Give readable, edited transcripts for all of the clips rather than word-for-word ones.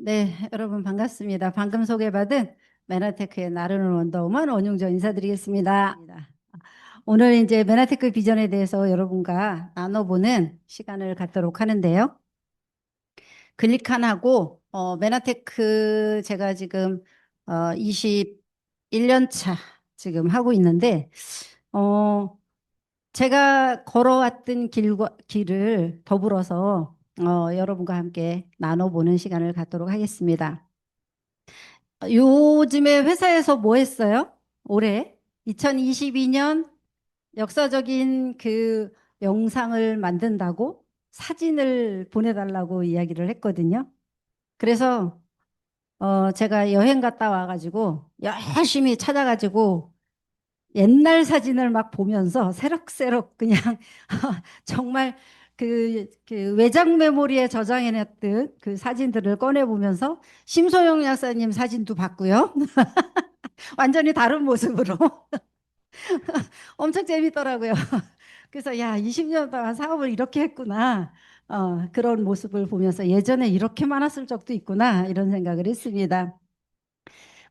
네, 여러분 반갑습니다. 방금 소개받은 메나테크의 나르는 원더우먼 원용조 인사드리겠습니다. 오늘 이제 메나테크 비전에 대해서 여러분과 나눠보는 시간을 갖도록 하는데요. 클릭한하고 메나테크 제가 지금 21년 차 지금 하고 있는데 어, 제가 걸어왔던 길을 더불어서 여러분과 함께 나눠보는 시간을 갖도록 하겠습니다. 요즘에 회사에서 뭐 했어요? 올해 2022년 역사적인 그 영상을 만든다고 사진을 보내달라고 이야기를 했거든요. 그래서 제가 여행 갔다 와가지고 열심히 찾아가지고 옛날 사진을 막 보면서 새록새록 그냥 정말 그 외장 메모리에 저장해놨던 그 사진들을 꺼내보면서 심소영 약사님 사진도 봤고요. 완전히 다른 모습으로 엄청 재밌더라고요. 그래서 야, 20년 동안 사업을 이렇게 했구나. 그런 모습을 보면서 예전에 이렇게 많았을 적도 있구나. 이런 생각을 했습니다.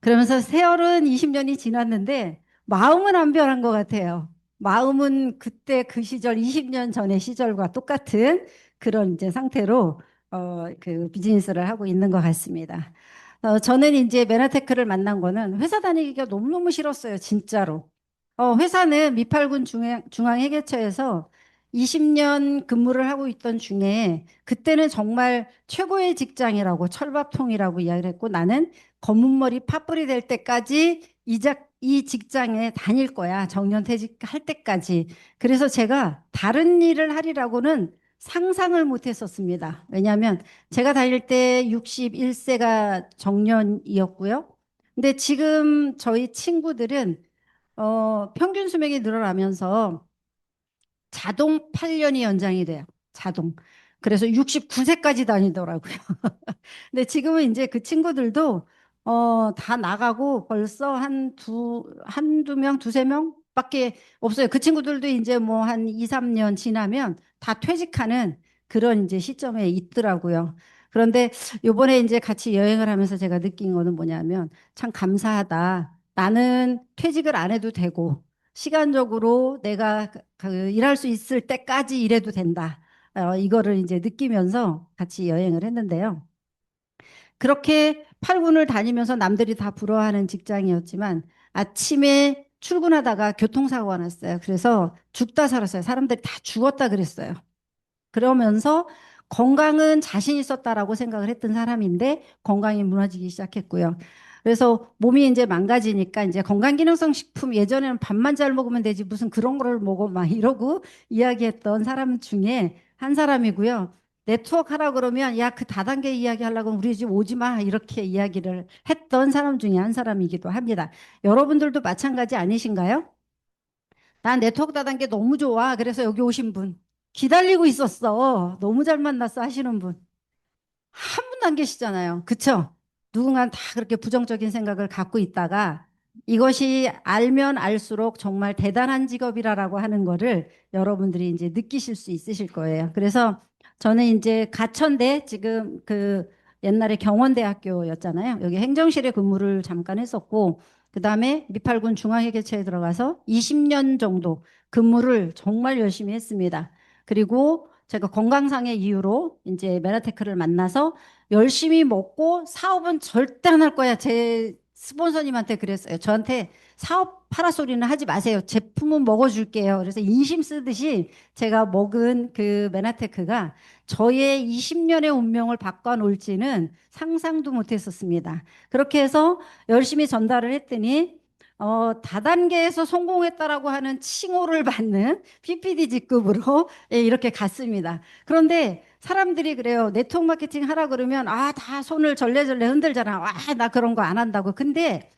그러면서 세월은 20년이 지났는데 마음은 안 변한 것 같아요. 마음은 그때 그 시절, 20년 전의 시절과 똑같은 그런 이제 상태로 그 비즈니스를 하고 있는 것 같습니다. 저는 이제 메나테크를 만난 거는 회사 다니기가 너무너무 싫었어요, 진짜로. 회사는 미팔군 중앙회계처에서 20년 근무를 하고 있던 중에 그때는 정말 최고의 직장이라고 철밥통이라고 이야기를 했고 나는 검은머리 팥불이 될 때까지 이 직장에 다닐 거야. 정년퇴직할 때까지. 그래서 제가 다른 일을 하리라고는 상상을 못 했었습니다. 왜냐하면 제가 다닐 때 61세가 정년이었고요. 근데 지금 저희 친구들은 평균 수명이 늘어나면서 자동 8년이 연장이 돼요. 자동. 그래서 69세까지 다니더라고요. 근데 지금은 이제 그 친구들도 다 나가고 벌써 한두 명, 두세 명밖에 없어요. 그 친구들도 이제 뭐 한 2, 3년 지나면 다 퇴직하는 그런 이제 시점에 있더라고요. 그런데 요번에 이제 같이 여행을 하면서 제가 느낀 거는 뭐냐면 참 감사하다. 나는 퇴직을 안 해도 되고 시간적으로 내가 그 일할 수 있을 때까지 일해도 된다. 이거를 이제 느끼면서 같이 여행을 했는데요. 그렇게 8군을 다니면서 남들이 다 부러워하는 직장이었지만 아침에 출근하다가 교통사고가 났어요. 그래서 죽다 살았어요. 사람들이 다 죽었다 그랬어요. 그러면서 건강은 자신 있었다라고 생각을 했던 사람인데 건강이 무너지기 시작했고요. 그래서 몸이 이제 망가지니까 이제 건강기능성 식품 예전에는 밥만 잘 먹으면 되지 무슨 그런 거를 먹어 막 이러고 이야기했던 사람 중에 한 사람이고요. 네트워크 하라 그러면 야, 그 다단계 이야기 하려고 우리 집 오지 마 이렇게 이야기를 했던 사람 중에 한 사람이기도 합니다. 여러분들도 마찬가지 아니신가요? 난 네트워크 다단계 너무 좋아. 그래서 여기 오신 분. 기다리고 있었어. 너무 잘 만났어 하시는 분. 한 분도 안 계시잖아요. 그쵸? 누군가는 다 그렇게 부정적인 생각을 갖고 있다가 이것이 알면 알수록 정말 대단한 직업이라고 하는 거를 여러분들이 이제 느끼실 수 있으실 거예요. 그래서 저는 이제 가천대 지금 그 옛날에 경원대학교였잖아요. 여기 행정실에 근무를 잠깐 했었고 그다음에 미팔군 중앙회계처에 들어가서 20년 정도 근무를 정말 열심히 했습니다. 그리고 제가 건강상의 이유로 이제 메나테크를 만나서 열심히 먹고 사업은 절대 안 할 거야. 제 스폰서님한테 그랬어요. 저한테 사업 팔아 소리는 하지 마세요. 제품은 먹어줄게요. 그래서 인심 쓰듯이 제가 먹은 그 메나테크가 저의 20년의 운명을 바꿔놓을지는 상상도 못했었습니다. 그렇게 해서 열심히 전달을 했더니 다단계에서 성공했다라고 하는 칭호를 받는 PPD 직급으로 예, 이렇게 갔습니다. 그런데 사람들이 그래요. 네트워크 마케팅 하라 그러면 다 손을 절레절레 흔들잖아. 나 그런 거 안 한다고. 근데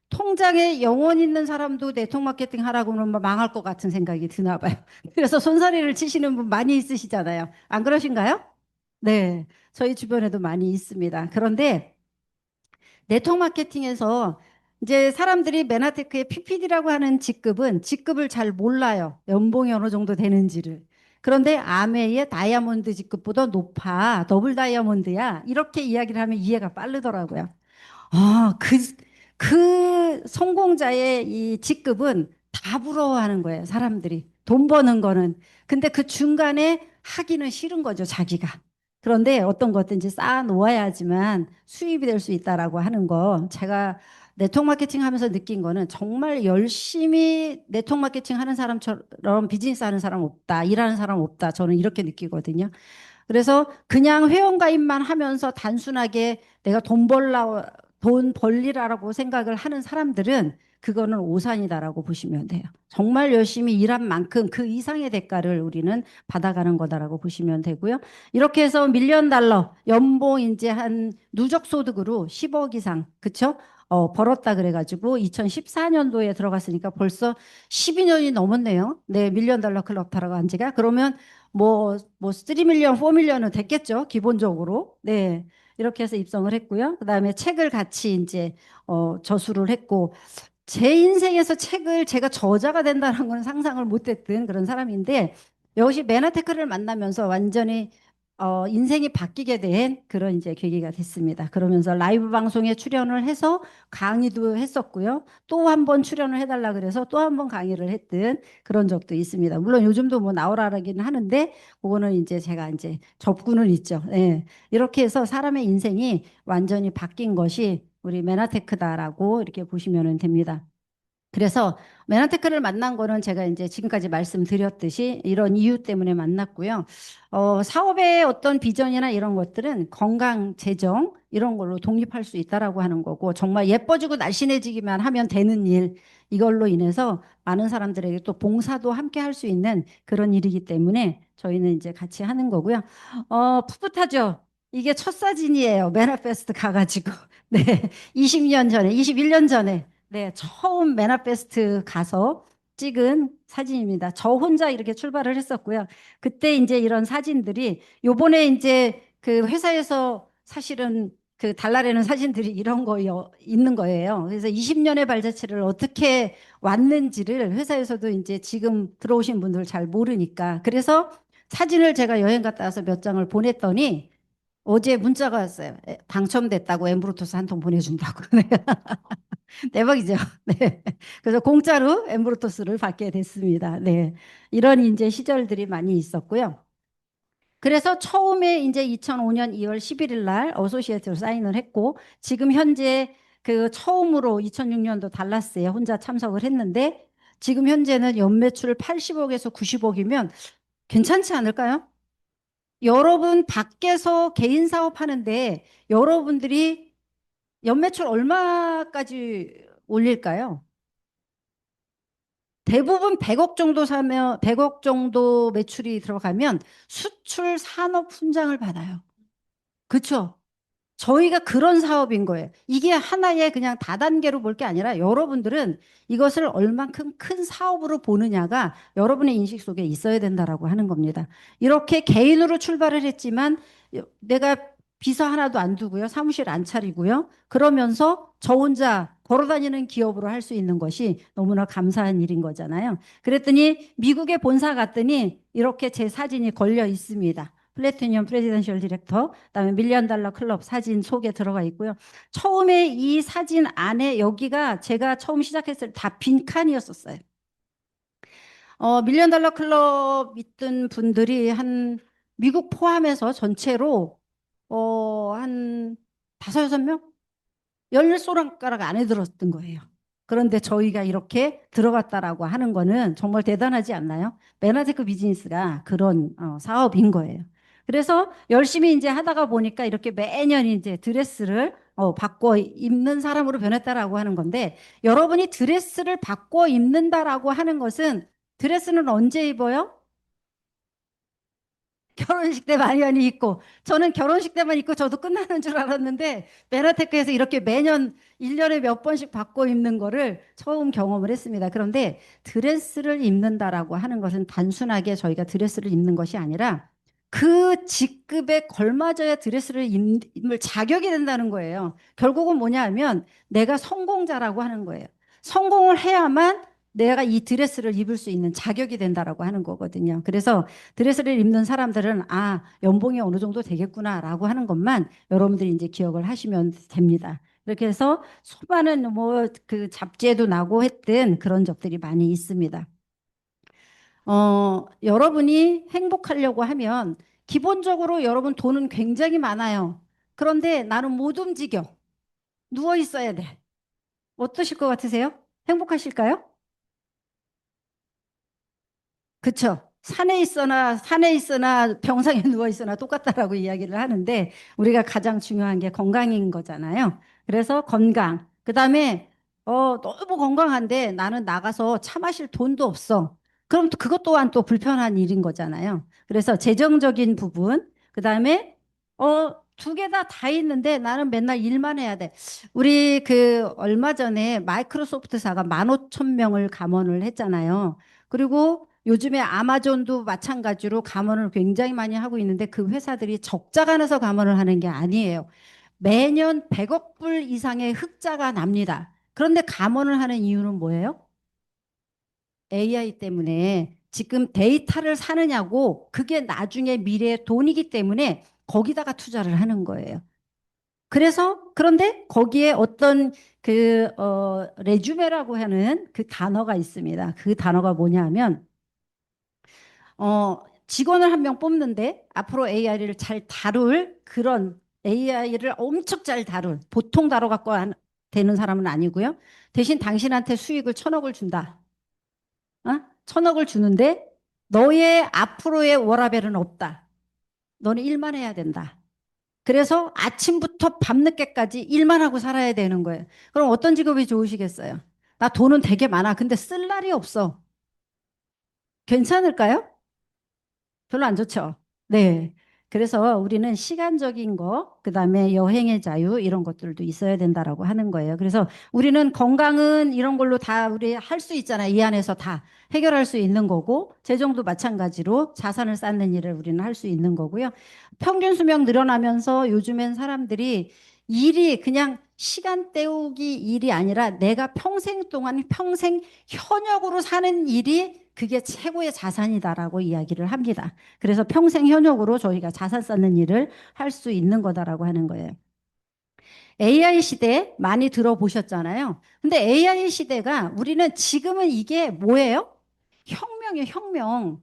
통장에 영원 있는 사람도 네트워크 마케팅 하라고 그러면 뭐 망할 것 같은 생각이 드나 봐요. 그래서 손사래를 치시는 분 많이 있으시잖아요. 안 그러신가요? 네. 저희 주변에도 많이 있습니다. 그런데 네트워크 마케팅에서 이제 사람들이 메나테크의 PPD라고 하는 직급은 직급을 잘 몰라요. 연봉이 어느 정도 되는지를. 그런데 아메이의 다이아몬드 직급보다 높아. 더블 다이아몬드야. 이렇게 이야기를 하면 이해가 빠르더라고요. 아, 그 성공자의 이 직급은 다 부러워하는 거예요, 사람들이. 돈 버는 거는. 근데 그 중간에 하기는 싫은 거죠, 자기가. 그런데 어떤 것든지 쌓아 놓아야지만 수입이 될 수 있다라고 하는 거. 제가 네트워크 마케팅 하면서 느낀 거는 정말 열심히 네트워크 마케팅 하는 사람처럼 비즈니스 하는 사람 없다, 일하는 사람 없다. 저는 이렇게 느끼거든요. 그래서 그냥 회원가입만 하면서 단순하게 내가 돈 벌리라고 생각을 하는 사람들은 그거는 오산이다라고 보시면 돼요. 정말 열심히 일한 만큼 그 이상의 대가를 우리는 받아가는 거다라고 보시면 되고요. 이렇게 해서 밀리언 달러 연봉 이제 한 누적 소득으로 10억 이상, 그쵸? 벌었다 그래가지고 2014년도에 들어갔으니까 벌써 12년이 넘었네요. 네, 밀리언 달러 클럽 들어간 지가. 그러면 뭐 3밀리언, 4밀리언은 됐겠죠. 기본적으로. 네. 이렇게 해서 입성을 했고요. 그다음에 책을 같이 이제 저수를 했고 제 인생에서 책을 제가 저자가 된다는 건 상상을 못했던 그런 사람인데 역시 메나테크를 만나면서 완전히 인생이 바뀌게 된 그런 이제 계기가 됐습니다. 그러면서 라이브 방송에 출연을 해서 강의도 했었고요. 또 한 번 출연을 해달라 그래서 또 한 번 강의를 했던 그런 적도 있습니다. 물론 요즘도 뭐 나오라기는 하는데 그거는 이제 제가 이제 접근은 있죠. 예. 이렇게 해서 사람의 인생이 완전히 바뀐 것이 우리 메나테크다라고 이렇게 보시면 됩니다. 그래서 메나테크를 만난 거는 제가 이제 지금까지 말씀드렸듯이 이런 이유 때문에 만났고요. 사업의 어떤 비전이나 이런 것들은 건강, 재정 이런 걸로 독립할 수 있다라고 하는 거고 정말 예뻐지고 날씬해지기만 하면 되는 일 이걸로 인해서 많은 사람들에게 또 봉사도 함께 할 수 있는 그런 일이기 때문에 저희는 이제 같이 하는 거고요. 풋풋하죠. 이게 첫 사진이에요. 메나페스트 가가지고. 네. 20년 전에, 21년 전에. 네, 처음 메나페스트 가서 찍은 사진입니다. 저 혼자 이렇게 출발을 했었고요. 그때 이제 이런 사진들이 요번에 이제 그 회사에서 사실은 그 달라내는 사진들이 이런 거 있는 거예요. 그래서 20년의 발자취를 어떻게 왔는지를 회사에서도 이제 지금 들어오신 분들 잘 모르니까. 그래서 사진을 제가 여행 갔다 와서 몇 장을 보냈더니 어제 문자가 왔어요. 당첨됐다고 엠브루토스 한 통 보내준다고. 대박이죠. 네. 그래서 공짜로 엠브로토스를 받게 됐습니다. 네. 이런 이제 시절들이 많이 있었고요. 그래서 처음에 이제 2005년 2월 11일 날 어소시에이트로 사인을 했고 지금 현재 그 처음으로 2006년도 달라스에 혼자 참석을 했는데 지금 현재는 연매출 80억에서 90억이면 괜찮지 않을까요? 여러분 밖에서 개인 사업 하는데 여러분들이 연매출 얼마까지 올릴까요? 대부분 100억 정도 사면 100억 정도 매출이 들어가면 수출 산업 훈장을 받아요. 그렇죠? 저희가 그런 사업인 거예요. 이게 하나의 그냥 다단계로 볼 게 아니라 여러분들은 이것을 얼만큼 큰 사업으로 보느냐가 여러분의 인식 속에 있어야 된다라고 하는 겁니다. 이렇게 개인으로 출발을 했지만 내가 비서 하나도 안 두고요. 사무실 안 차리고요. 그러면서 저 혼자 걸어 다니는 기업으로 할 수 있는 것이 너무나 감사한 일인 거잖아요. 그랬더니 미국에 본사 갔더니 이렇게 제 사진이 걸려 있습니다. 플래티늄 프레지던셜 디렉터, 그다음에 밀리언 달러 클럽 사진 속에 들어가 있고요. 처음에 이 사진 안에 여기가 제가 처음 시작했을 때 다 빈칸이었었어요. 밀리언 달러 클럽 있던 분들이 한 미국 포함해서 전체로 한 다섯 여섯 명? 열 손가락 안에 들었던 거예요. 그런데 저희가 이렇게 들어갔다라고 하는 거는 정말 대단하지 않나요? 메나테크 비즈니스가 그런 사업인 거예요. 그래서 열심히 이제 하다가 보니까 이렇게 매년 이제 드레스를 바꿔 입는 사람으로 변했다라고 하는 건데 여러분이 드레스를 바꿔 입는다라고 하는 것은 드레스는 언제 입어요? 결혼식 때 많이 많이 입고 저는 결혼식 때만 입고 저도 끝나는 줄 알았는데 메나테크에서 이렇게 매년 1년에 몇 번씩 바꿔 입는 거를 처음 경험을 했습니다. 그런데 드레스를 입는다라고 하는 것은 단순하게 저희가 드레스를 입는 것이 아니라 그 직급에 걸맞아야 드레스를 입을 자격이 된다는 거예요. 결국은 뭐냐 하면 내가 성공자라고 하는 거예요. 성공을 해야만 내가 이 드레스를 입을 수 있는 자격이 된다라고 하는 거거든요. 그래서 드레스를 입는 사람들은 아, 연봉이 어느 정도 되겠구나라고 하는 것만 여러분들이 이제 기억을 하시면 됩니다. 이렇게 해서 수많은 뭐 그 잡지에도 나고 했던 그런 적들이 많이 있습니다. 여러분이 행복하려고 하면 기본적으로 여러분 돈은 굉장히 많아요. 그런데 나는 못 움직여. 누워 있어야 돼. 어떠실 것 같으세요? 행복하실까요? 그쵸. 산에 있으나 병상에 누워 있으나 똑같다라고 이야기를 하는데 우리가 가장 중요한 게 건강인 거잖아요. 그래서 건강. 그다음에 너무 건강한데 나는 나가서 차 마실 돈도 없어. 그럼 또 그것 또한 또 불편한 일인 거잖아요. 그래서 재정적인 부분, 그다음에 두 개 다 있는데 나는 맨날 일만 해야 돼. 우리 그 얼마 전에 마이크로소프트사가 15,000명을 감원을 했잖아요. 그리고 요즘에 아마존도 마찬가지로 감원을 굉장히 많이 하고 있는데 그 회사들이 적자가 나서 감원을 하는 게 아니에요. 매년 100억 불 이상의 흑자가 납니다. 그런데 감원을 하는 이유는 뭐예요? AI 때문에 지금 데이터를 사느냐고 그게 나중에 미래의 돈이기 때문에 거기다가 투자를 하는 거예요. 그래서 그런데 거기에 어떤 레주메라고 하는 그 단어가 있습니다. 그 단어가 뭐냐면 직원을 한 명 뽑는데 앞으로 AI를 잘 다룰 그런 AI를 엄청 잘 다룰 보통 다뤄갖고 되는 사람은 아니고요. 대신 당신한테 수익을 1,000억을 준다. 어? 1,000억을 주는데 너의 앞으로의 워라밸은 없다. 너는 일만 해야 된다. 그래서 아침부터 밤늦게까지 일만 하고 살아야 되는 거예요. 그럼 어떤 직업이 좋으시겠어요? 나 돈은 되게 많아. 근데 쓸 날이 없어. 괜찮을까요? 별로 안 좋죠. 네. 그래서 우리는 시간적인 거, 그다음에 여행의 자유 이런 것들도 있어야 된다라고 하는 거예요. 그래서 우리는 건강은 이런 걸로 다 우리 할 수 있잖아요. 이 안에서 다 해결할 수 있는 거고, 재정도 마찬가지로 자산을 쌓는 일을 우리는 할 수 있는 거고요. 평균 수명 늘어나면서 요즘엔 사람들이 일이 그냥 시간 때우기 일이 아니라 내가 평생 동안 평생 현역으로 사는 일이 그게 최고의 자산이다라고 이야기를 합니다. 그래서 평생 현역으로 저희가 자산 쌓는 일을 할 수 있는 거다라고 하는 거예요. AI 시대 많이 들어보셨잖아요. 근데 AI 시대가 우리는 지금은 이게 뭐예요? 혁명이에요, 혁명.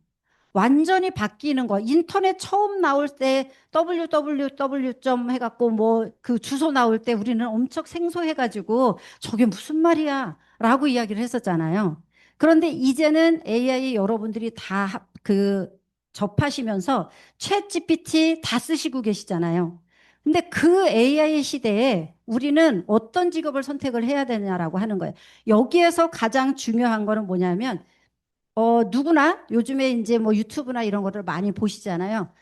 완전히 바뀌는 거. 인터넷 처음 나올 때 www 점 해갖고 뭐 그 주소 나올 때 우리는 엄청 생소해가지고 저게 무슨 말이야? 라고 이야기를 했었잖아요. 그런데 이제는 AI 여러분들이 다 그 접하시면서 챗 GPT 다 쓰시고 계시잖아요. 근데 그 AI 시대에 우리는 어떤 직업을 선택을 해야 되냐라고 하는 거예요. 여기에서 가장 중요한 거는 뭐냐면 누구나 요즘에 이제 뭐 유튜브나 이런 거를 많이 보시잖아요.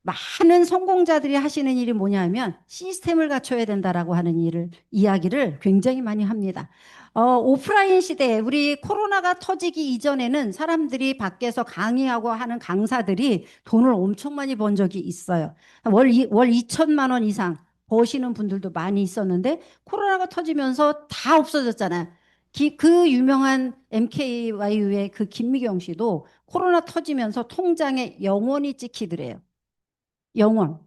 많은 성공자들이 하시는 일이 뭐냐면 시스템을 갖춰야 된다라고 하는 이야기를 굉장히 많이 합니다. 오프라인 시대에 우리 코로나가 터지기 이전에는 사람들이 밖에서 강의하고 하는 강사들이 돈을 엄청 많이 번 적이 있어요. 월 2천만 원 이상 버시는 분들도 많이 있었는데 코로나가 터지면서 다 없어졌잖아요. 그 유명한 MKYU의 그 김미경 씨도 코로나 터지면서 통장에 영원히 찍히더래요. 영원.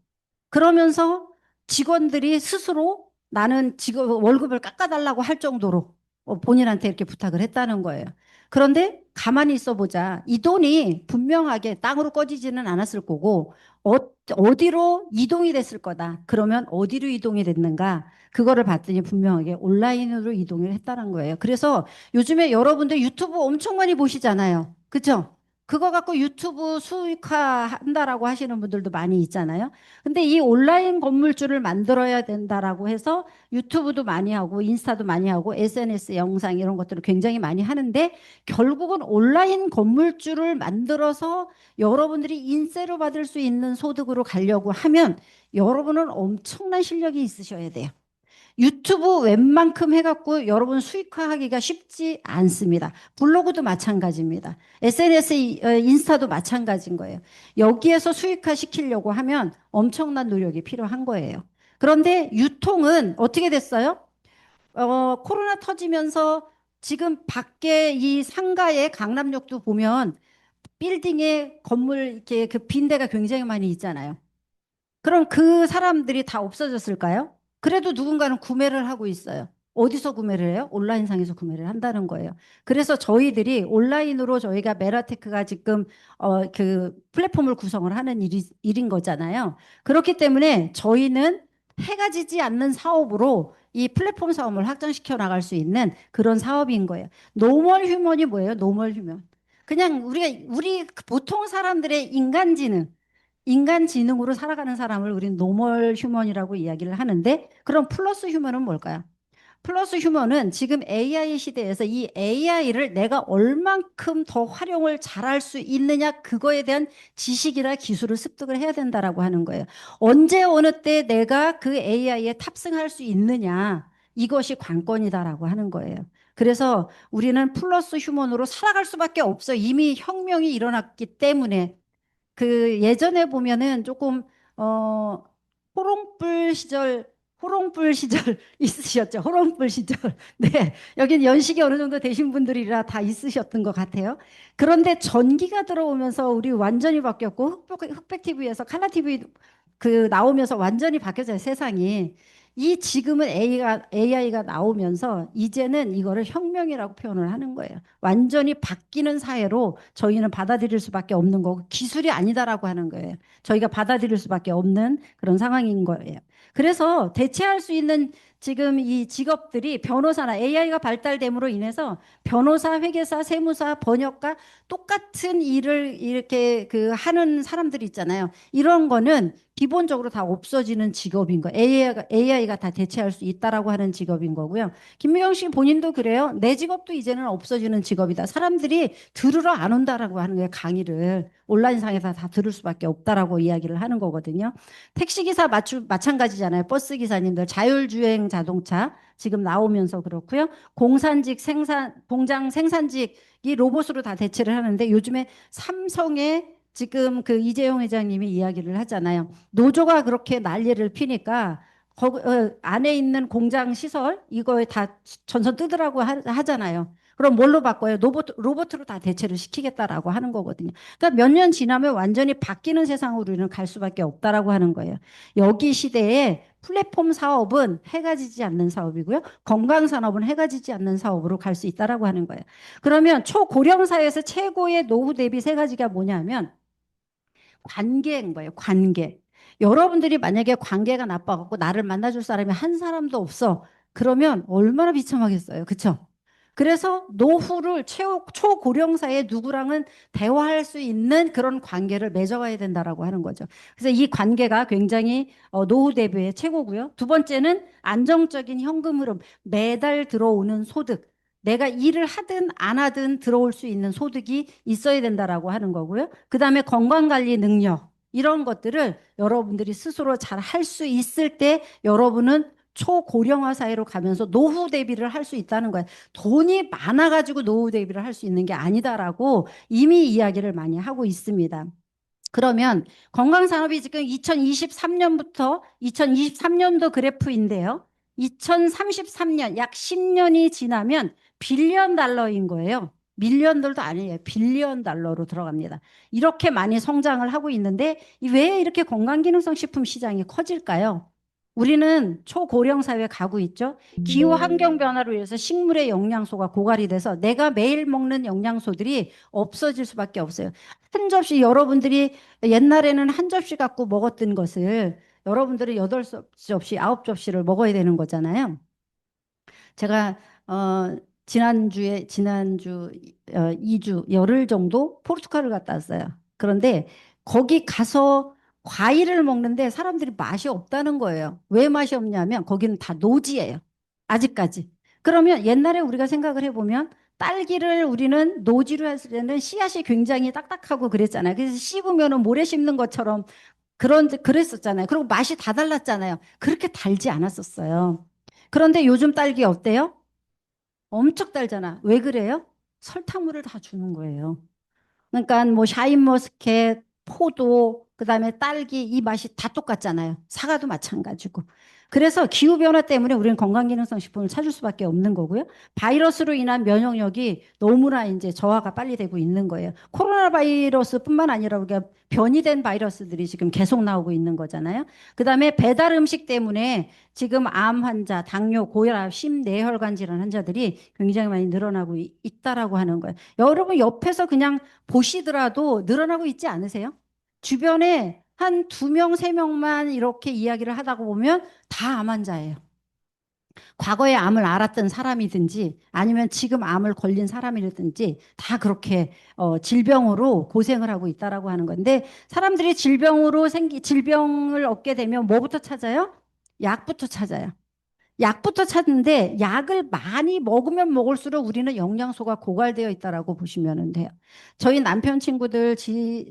그러면서 직원들이 스스로 나는 직업 월급을 깎아달라고 할 정도로 본인한테 이렇게 부탁을 했다는 거예요. 그런데 가만히 있어 보자. 이 돈이 분명하게 땅으로 꺼지지는 않았을 거고 어, 어디로 이동이 됐을 거다. 그러면 어디로 이동이 됐는가? 그거를 봤더니 분명하게 온라인으로 이동을 했다는 거예요. 그래서 요즘에 여러분들 유튜브 엄청 많이 보시잖아요. 그죠? 그거 갖고 유튜브 수익화 한다라고 하시는 분들도 많이 있잖아요. 근데 이 온라인 건물주를 만들어야 된다라고 해서 유튜브도 많이 하고 인스타도 많이 하고 SNS 영상 이런 것들을 굉장히 많이 하는데 결국은 온라인 건물주를 만들어서 여러분들이 인세로 받을 수 있는 소득으로 가려고 하면 여러분은 엄청난 실력이 있으셔야 돼요. 유튜브 웬만큼 해갖고 여러분 수익화하기가 쉽지 않습니다. 블로그도 마찬가지입니다. SNS, 인스타도 마찬가지인 거예요. 여기에서 수익화 시키려고 하면 엄청난 노력이 필요한 거예요. 그런데 유통은 어떻게 됐어요? 코로나 터지면서 지금 밖에 이 상가의 강남역도 보면 빌딩에 건물 이렇게 그 빈대가 굉장히 많이 있잖아요. 그럼 그 사람들이 다 없어졌을까요? 그래도 누군가는 구매를 하고 있어요. 어디서 구매를 해요? 온라인상에서 구매를 한다는 거예요. 그래서 저희들이 온라인으로 저희가 메라테크가 지금 그 플랫폼을 구성을 하는 일인 거잖아요. 그렇기 때문에 저희는 해가 지지 않는 사업으로 이 플랫폼 사업을 확장시켜 나갈 수 있는 그런 사업인 거예요. 노멀 휴먼이 뭐예요? 노멀 휴먼. 그냥 우리 보통 사람들의 인간 지능으로 살아가는 사람을 우리는 노멀 휴먼이라고 이야기를 하는데 그럼 플러스 휴먼은 뭘까요? 플러스 휴먼은 지금 AI 시대에서 이 AI를 내가 얼만큼 더 활용을 잘할 수 있느냐 그거에 대한 지식이나 기술을 습득을 해야 된다라고 하는 거예요. 언제 어느 때 내가 그 AI에 탑승할 수 있느냐 이것이 관건이다라고 하는 거예요. 그래서 우리는 플러스 휴먼으로 살아갈 수밖에 없어. 이미 혁명이 일어났기 때문에 그 예전에 보면은 조금 어 호롱불 시절 있으셨죠? 호롱불 시절. 네. 여긴 연식이 어느 정도 되신 분들이라 다 있으셨던 것 같아요. 그런데 전기가 들어오면서 우리 완전히 바뀌었고 흑백 TV에서 칼라 TV 그 나오면서 완전히 바뀌었어요, 세상이. 이 지금은 AI가 나오면서 이제는 이거를 혁명이라고 표현을 하는 거예요. 완전히 바뀌는 사회로 저희는 받아들일 수밖에 없는 거고 기술이 아니다라고 하는 거예요. 저희가 받아들일 수밖에 없는 그런 상황인 거예요. 그래서 대체할 수 있는 지금 이 직업들이 변호사나 AI가 발달됨으로 인해서 변호사, 회계사, 세무사, 번역가 똑같은 일을 이렇게 그 하는 사람들이 있잖아요. 이런 거는 기본적으로 다 없어지는 직업인 거예요. AI가 다 대체할 수 있다라고 하는 직업인 거고요. 김미경 씨 본인도 그래요. 내 직업도 이제는 없어지는 직업이다. 사람들이 들으러 안 온다라고 하는 거예요. 강의를 온라인상에서 다 들을 수밖에 없다라고 이야기를 하는 거거든요. 택시기사 마찬가지잖아요. 버스 기사님들 자율주행 자동차 지금 나오면서 그렇고요. 공장 생산직이 로봇으로 다 대체를 하는데 요즘에 삼성의 지금 그 이재용 회장님이 이야기를 하잖아요. 노조가 그렇게 난리를 피니까 거기 안에 있는 공장 시설 이거에 다 전선 뜨더라고 하잖아요. 그럼 뭘로 바꿔요? 로봇으로 다 대체를 시키겠다라고 하는 거거든요. 그러니까 몇 년 지나면 완전히 바뀌는 세상으로 우리는 갈 수밖에 없다라고 하는 거예요. 여기 시대에 플랫폼 사업은 해가 지지 않는 사업이고요. 건강 산업은 해가 지지 않는 사업으로 갈 수 있다라고 하는 거예요. 그러면 초고령 사회에서 최고의 노후 대비 세 가지가 뭐냐면 관계인 거예요. 관계. 여러분들이 만약에 관계가 나빠갖고 나를 만나줄 사람이 한 사람도 없어. 그러면 얼마나 비참하겠어요. 그쵸? 그래서 노후를 초고령사의 누구랑은 대화할 수 있는 그런 관계를 맺어가야 된다라고 하는 거죠. 그래서 이 관계가 굉장히 노후 대비의 최고고요. 두 번째는 안정적인 현금 흐름, 매달 들어오는 소득. 내가 일을 하든 안 하든 들어올 수 있는 소득이 있어야 된다라고 하는 거고요. 그 다음에 건강관리 능력. 이런 것들을 여러분들이 스스로 잘 할 수 있을 때 여러분은 초고령화 사회로 가면서 노후 대비를 할 수 있다는 거예요. 돈이 많아가지고 노후 대비를 할 수 있는 게 아니다라고 이미 이야기를 많이 하고 있습니다. 그러면 건강산업이 지금 2023년부터 2023년도 그래프인데요. 2033년 약 10년이 지나면 빌리언 달러인 거예요. 밀리언들도 아니에요. 빌리언 달러로 들어갑니다. 이렇게 많이 성장을 하고 있는데 왜 이렇게 건강기능성 식품 시장이 커질까요? 우리는 초고령 사회에 가고 있죠. 기후 환경 변화로 인해서 식물의 영양소가 고갈이 돼서 내가 매일 먹는 영양소들이 없어질 수밖에 없어요. 한 접시 여러분들이 옛날에는 한 접시 갖고 먹었던 것을 여러분들은 여덟 접시, 아홉 접시를 먹어야 되는 거잖아요. 제가 지난주 2주 열흘 정도 포르투갈을 갔다 왔어요. 그런데 거기 가서 과일을 먹는데 사람들이 맛이 없다는 거예요. 왜 맛이 없냐면 거기는 다 노지예요. 아직까지. 그러면 옛날에 우리가 생각을 해보면 딸기를 우리는 노지로 했을 때는 씨앗이 굉장히 딱딱하고 그랬잖아요. 그래서 씹으면은 모래 씹는 것처럼 그랬었잖아요. 그리고 맛이 다 달랐잖아요. 그렇게 달지 않았었어요. 그런데 요즘 딸기 어때요? 엄청 달잖아. 왜 그래요? 설탕물을 다 주는 거예요. 그러니까 뭐 샤인머스켓, 포도, 그다음에 딸기 이 맛이 다 똑같잖아요. 사과도 마찬가지고. 그래서 기후변화 때문에 우리는 건강기능성 식품을 찾을 수밖에 없는 거고요. 바이러스로 인한 면역력이 너무나 이제 저하가 빨리 되고 있는 거예요. 코로나 바이러스뿐만 아니라 우리가 변이된 바이러스들이 지금 계속 나오고 있는 거잖아요. 그다음에 배달 음식 때문에 지금 암 환자, 당뇨, 고혈압, 심뇌혈관 질환 환자들이 굉장히 많이 늘어나고 있다라고 하는 거예요. 여러분 옆에서 그냥 보시더라도 늘어나고 있지 않으세요? 주변에 한 두 명, 세 명만 이렇게 이야기를 하다 보면 다 암 환자예요. 과거에 암을 앓았던 사람이든지 아니면 지금 암을 걸린 사람이든지 다 그렇게 질병으로 고생을 하고 있다라고 하는 건데 사람들이 질병을 얻게 되면 뭐부터 찾아요? 약부터 찾아요. 약부터 찾는데 약을 많이 먹으면 먹을수록 우리는 영양소가 고갈되어 있다라고 보시면 돼요. 저희 남편 친구들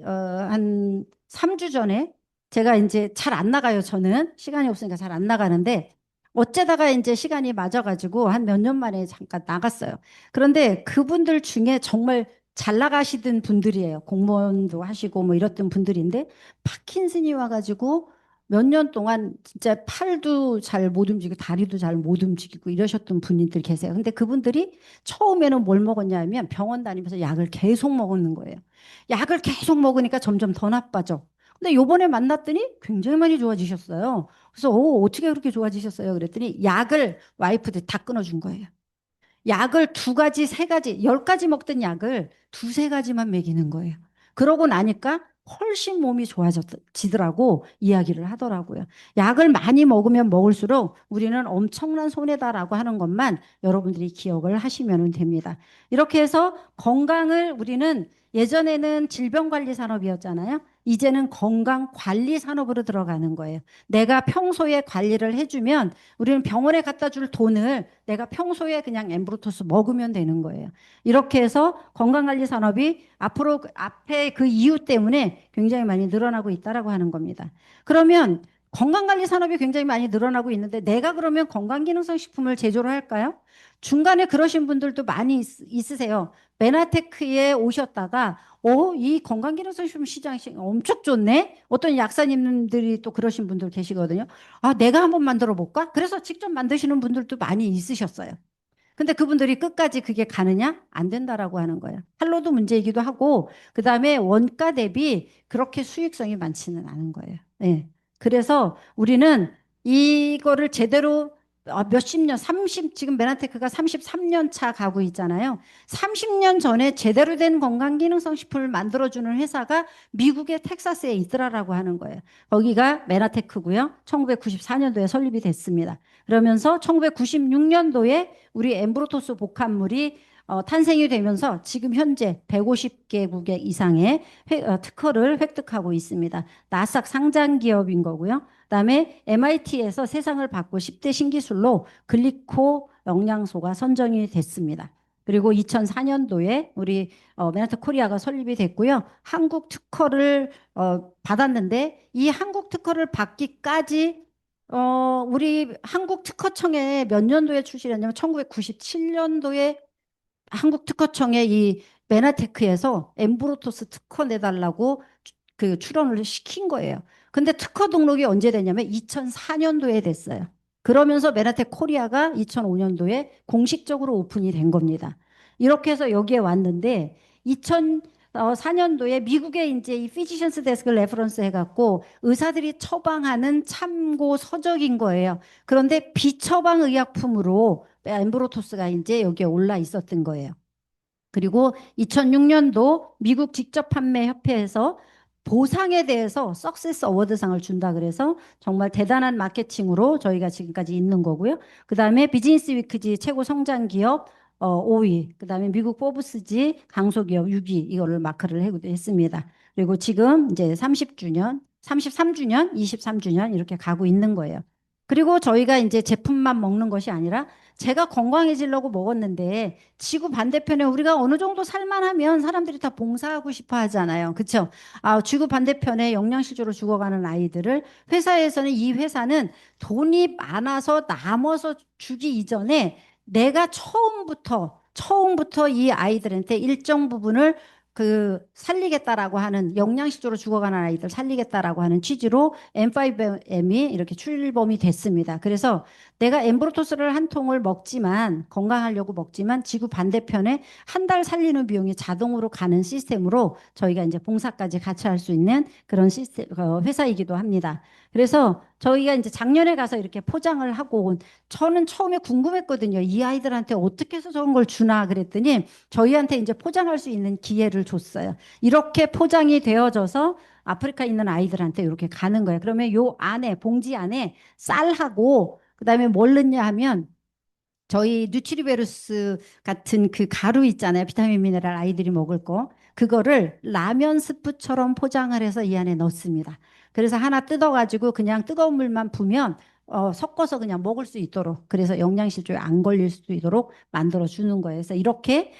한 3주 전에 제가 이제 잘 안 나가요. 저는 시간이 없으니까 잘 안 나가는데 어쩌다가 이제 시간이 맞아가지고 한 몇 년 만에 잠깐 나갔어요. 그런데 그분들 중에 정말 잘 나가시던 분들이에요. 공무원도 하시고 뭐 이랬던 분들인데 파킨슨이 와가지고 몇 년 동안 진짜 팔도 잘 못 움직이고 다리도 잘 못 움직이고 이러셨던 분들 계세요. 근데 그분들이 처음에는 뭘 먹었냐면 병원 다니면서 약을 계속 먹는 거예요. 약을 계속 먹으니까 점점 더 나빠져. 근데 요번에 만났더니 굉장히 많이 좋아지셨어요. 그래서 어떻게 그렇게 좋아지셨어요? 그랬더니 약을 와이프들 다 끊어준 거예요. 약을 두 가지, 세 가지, 열 가지 먹던 약을 두세 가지만 먹이는 거예요. 그러고 나니까 훨씬 몸이 좋아지더라고 이야기를 하더라고요. 약을 많이 먹으면 먹을수록 우리는 엄청난 손해다라고 하는 것만 여러분들이 기억을 하시면 됩니다. 이렇게 해서 건강을 우리는 예전에는 질병관리산업이었잖아요. 이제는 건강관리산업으로 들어가는 거예요. 내가 평소에 관리를 해주면 우리는 병원에 갖다 줄 돈을 내가 평소에 그냥 엠브로토스 먹으면 되는 거예요. 이렇게 해서 건강관리 산업이 앞으로 앞에 그 이유 때문에 굉장히 많이 늘어나고 있다라고 하는 겁니다. 그러면 건강관리 산업이 굉장히 많이 늘어나고 있는데 내가 그러면 건강기능성 식품을 제조를 할까요? 중간에 그러신 분들도 많이 있으세요. 메나테크에 오셨다가 이 건강기능식품 시장이 엄청 좋네. 어떤 약사님들이 또 그러신 분들 계시거든요. 아, 내가 한번 만들어 볼까? 그래서 직접 만드시는 분들도 많이 있으셨어요. 근데 그분들이 끝까지 그게 가느냐? 안 된다라고 하는 거예요. 할로도 문제이기도 하고, 그 다음에 원가 대비 그렇게 수익성이 많지는 않은 거예요. 예. 그래서 우리는 이거를 제대로 몇십 년, 지금 메나테크가 33년 차 가고 있잖아요. 30년 전에 제대로 된 건강기능성 식품을 만들어주는 회사가 미국의 텍사스에 있더라라고 하는 거예요. 거기가 메나테크고요. 1994년도에 설립이 됐습니다. 그러면서 1996년도에 우리 엠브로토스 복합물이 탄생이 되면서 지금 현재 150개국의 이상의 특허를 획득하고 있습니다. 나스닥 상장 기업인 거고요. 그다음에 MIT에서 세상을 바꿀 10대 신기술로 글리코 영양소가 선정이 됐습니다. 그리고 2004년도에 우리 메나트 코리아가 설립이 됐고요. 한국 특허를 받았는데 이 한국 특허를 받기까지 우리 한국 특허청에 몇 년도에 출시했냐면 1997년도에 한국 특허청에 이 메나테크에서 엠브로토스 특허 내달라고 그 출원을 시킨 거예요. 근데 특허 등록이 언제 됐냐면 2004년도에 됐어요. 그러면서 메나테크 코리아가 2005년도에 공식적으로 오픈이 된 겁니다. 이렇게 해서 여기에 왔는데 2004년도에 미국에 이제 이 피지션스 데스크 레퍼런스 해갖고 의사들이 처방하는 참고 서적인 거예요. 그런데 비처방 의약품으로 엠브로토스가 이제 여기에 올라 있었던 거예요. 그리고 2006년도 미국 직접 판매 협회에서 보상에 대해서 석세스 어워드상을 준다 그래서 정말 대단한 마케팅으로 저희가 지금까지 있는 거고요. 그다음에 비즈니스 위크지 최고 성장 기업 5위, 그다음에 미국 포브스지 강소기업 6위 이거를 마크를 했습니다. 그리고 지금 이제 30주년, 33주년, 23주년 이렇게 가고 있는 거예요. 그리고 저희가 이제 제품만 먹는 것이 아니라 제가 건강해지려고 먹었는데 지구 반대편에 우리가 어느 정도 살만하면 사람들이 다 봉사하고 싶어 하잖아요. 그렇죠? 지구 반대편에 영양실조로 죽어가는 아이들을 회사에서는 이 회사는 돈이 많아서 남아서 주기 이전에 내가 처음부터 이 아이들한테 일정 부분을 살리겠다라고 하는 영양실조로 죽어가는 아이들 살리겠다라고 하는 취지로 M5M이 이렇게 출범이 됐습니다. 그래서 내가 엠브로토스를 한 통을 먹지만 건강하려고 먹지만 지구 반대편에 한 달 살리는 비용이 자동으로 가는 시스템으로 저희가 이제 봉사까지 같이 할 수 있는 그런 시스템 회사이기도 합니다. 그래서 저희가 이제 작년에 가서 이렇게 포장을 하고 저는 처음에 궁금했거든요. 이 아이들한테 어떻게 해서 저런 걸 주나 그랬더니 저희한테 이제 포장할 수 있는 기회를 줬어요. 이렇게 포장이 되어져서 아프리카에 있는 아이들한테 이렇게 가는 거예요. 그러면 요 안에 봉지 안에 쌀하고 그다음에 뭘 넣냐 하면 저희 누트리베루스 같은 그 가루 있잖아요. 비타민 미네랄 아이들이 먹을 거. 그거를 라면 스프처럼 포장을 해서 이 안에 넣습니다. 그래서 하나 뜯어가지고 그냥 뜨거운 물만 부으면 섞어서 그냥 먹을 수 있도록 그래서 영양실조에 안 걸릴 수 있도록 만들어 주는 거예요. 그래서 이렇게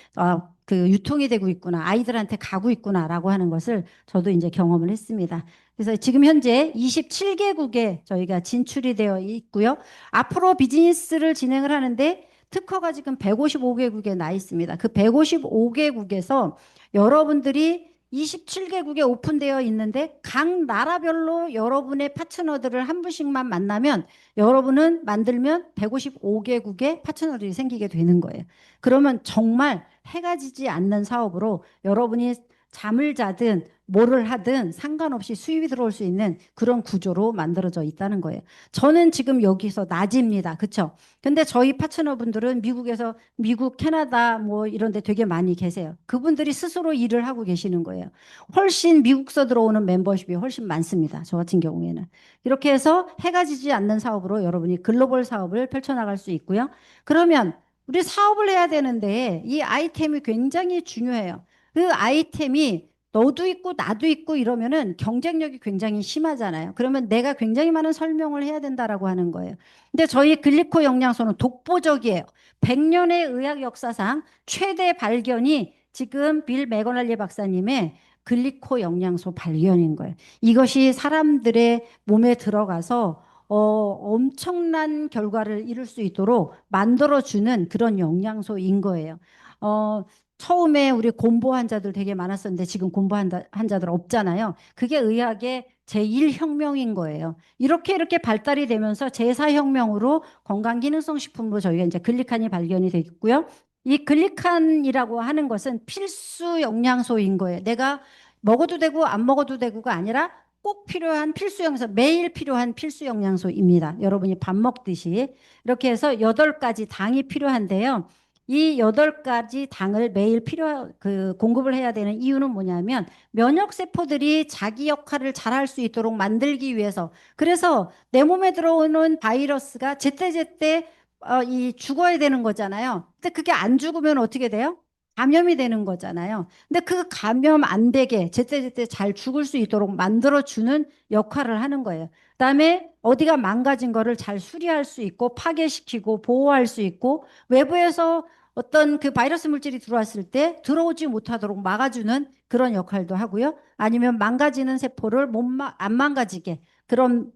그 유통이 되고 있구나. 아이들한테 가고 있구나라고 하는 것을 저도 이제 경험을 했습니다. 그래서 지금 현재 27개국에 저희가 진출이 되어 있고요. 앞으로 비즈니스를 진행을 하는데 특허가 지금 155개국에 나 있습니다. 그 155개국에서 여러분들이 27개국에 오픈되어 있는데 각 나라별로 여러분의 파트너들을 한 분씩만 만나면 여러분은 만들면 155개국의 파트너들이 생기게 되는 거예요. 그러면 정말 해가 지지 않는 사업으로 여러분이 잠을 자든 뭐를 하든 상관없이 수입이 들어올 수 있는 그런 구조로 만들어져 있다는 거예요. 저는 지금 여기서 낮입니다. 그렇죠? 근데 저희 파트너분들은 미국에서 미국, 캐나다 뭐 이런 데 되게 많이 계세요. 그분들이 스스로 일을 하고 계시는 거예요. 훨씬 미국서 들어오는 멤버십이 훨씬 많습니다. 저 같은 경우에는. 이렇게 해서 해가 지지 않는 사업으로 여러분이 글로벌 사업을 펼쳐나갈 수 있고요. 그러면 우리 사업을 해야 되는데 이 아이템이 굉장히 중요해요. 그 아이템이 너도 있고 나도 있고 이러면은 경쟁력이 굉장히 심하잖아요. 그러면 내가 굉장히 많은 설명을 해야 된다라고 하는 거예요. 근데 저희 글리코 영양소는 독보적이에요. 100년의 의학 역사상 최대 발견이 지금 빌 맥거널리 박사님의 글리코 영양소 발견인 거예요. 이것이 사람들의 몸에 들어가서 엄청난 결과를 이룰 수 있도록 만들어주는 그런 영양소인 거예요. 어, 처음에 우리 곰보 환자들 되게 많았었는데 지금 곰보 환자들 없잖아요. 그게 의학의 제1혁명인 거예요. 이렇게 발달이 되면서 제4혁명으로 건강기능성 식품으로 저희가 이제 글리칸이 발견이 됐고요. 이 글리칸이라고 하는 것은 필수 영양소인 거예요. 내가 먹어도 되고 안 먹어도 되고가 아니라 꼭 필요한 필수 영양소, 매일 필요한 필수 영양소입니다. 여러분이 밥 먹듯이 이렇게 해서 8가지 당이 필요한데요. 이 8가지 당을 매일 공급을 해야 되는 이유는 뭐냐면 면역 세포들이 자기 역할을 잘할 수 있도록 만들기 위해서 그래서 내 몸에 들어오는 바이러스가 제때제때 이 죽어야 되는 거잖아요. 근데 그게 안 죽으면 어떻게 돼요? 감염이 되는 거잖아요. 근데 그 감염 안 되게 제때제때 잘 죽을 수 있도록 만들어주는 역할을 하는 거예요. 그다음에 어디가 망가진 거를 잘 수리할 수 있고 파괴시키고 보호할 수 있고 외부에서 어떤 그 바이러스 물질이 들어왔을 때 들어오지 못하도록 막아주는 그런 역할도 하고요. 아니면 망가지는 세포를 안 망가지게 그런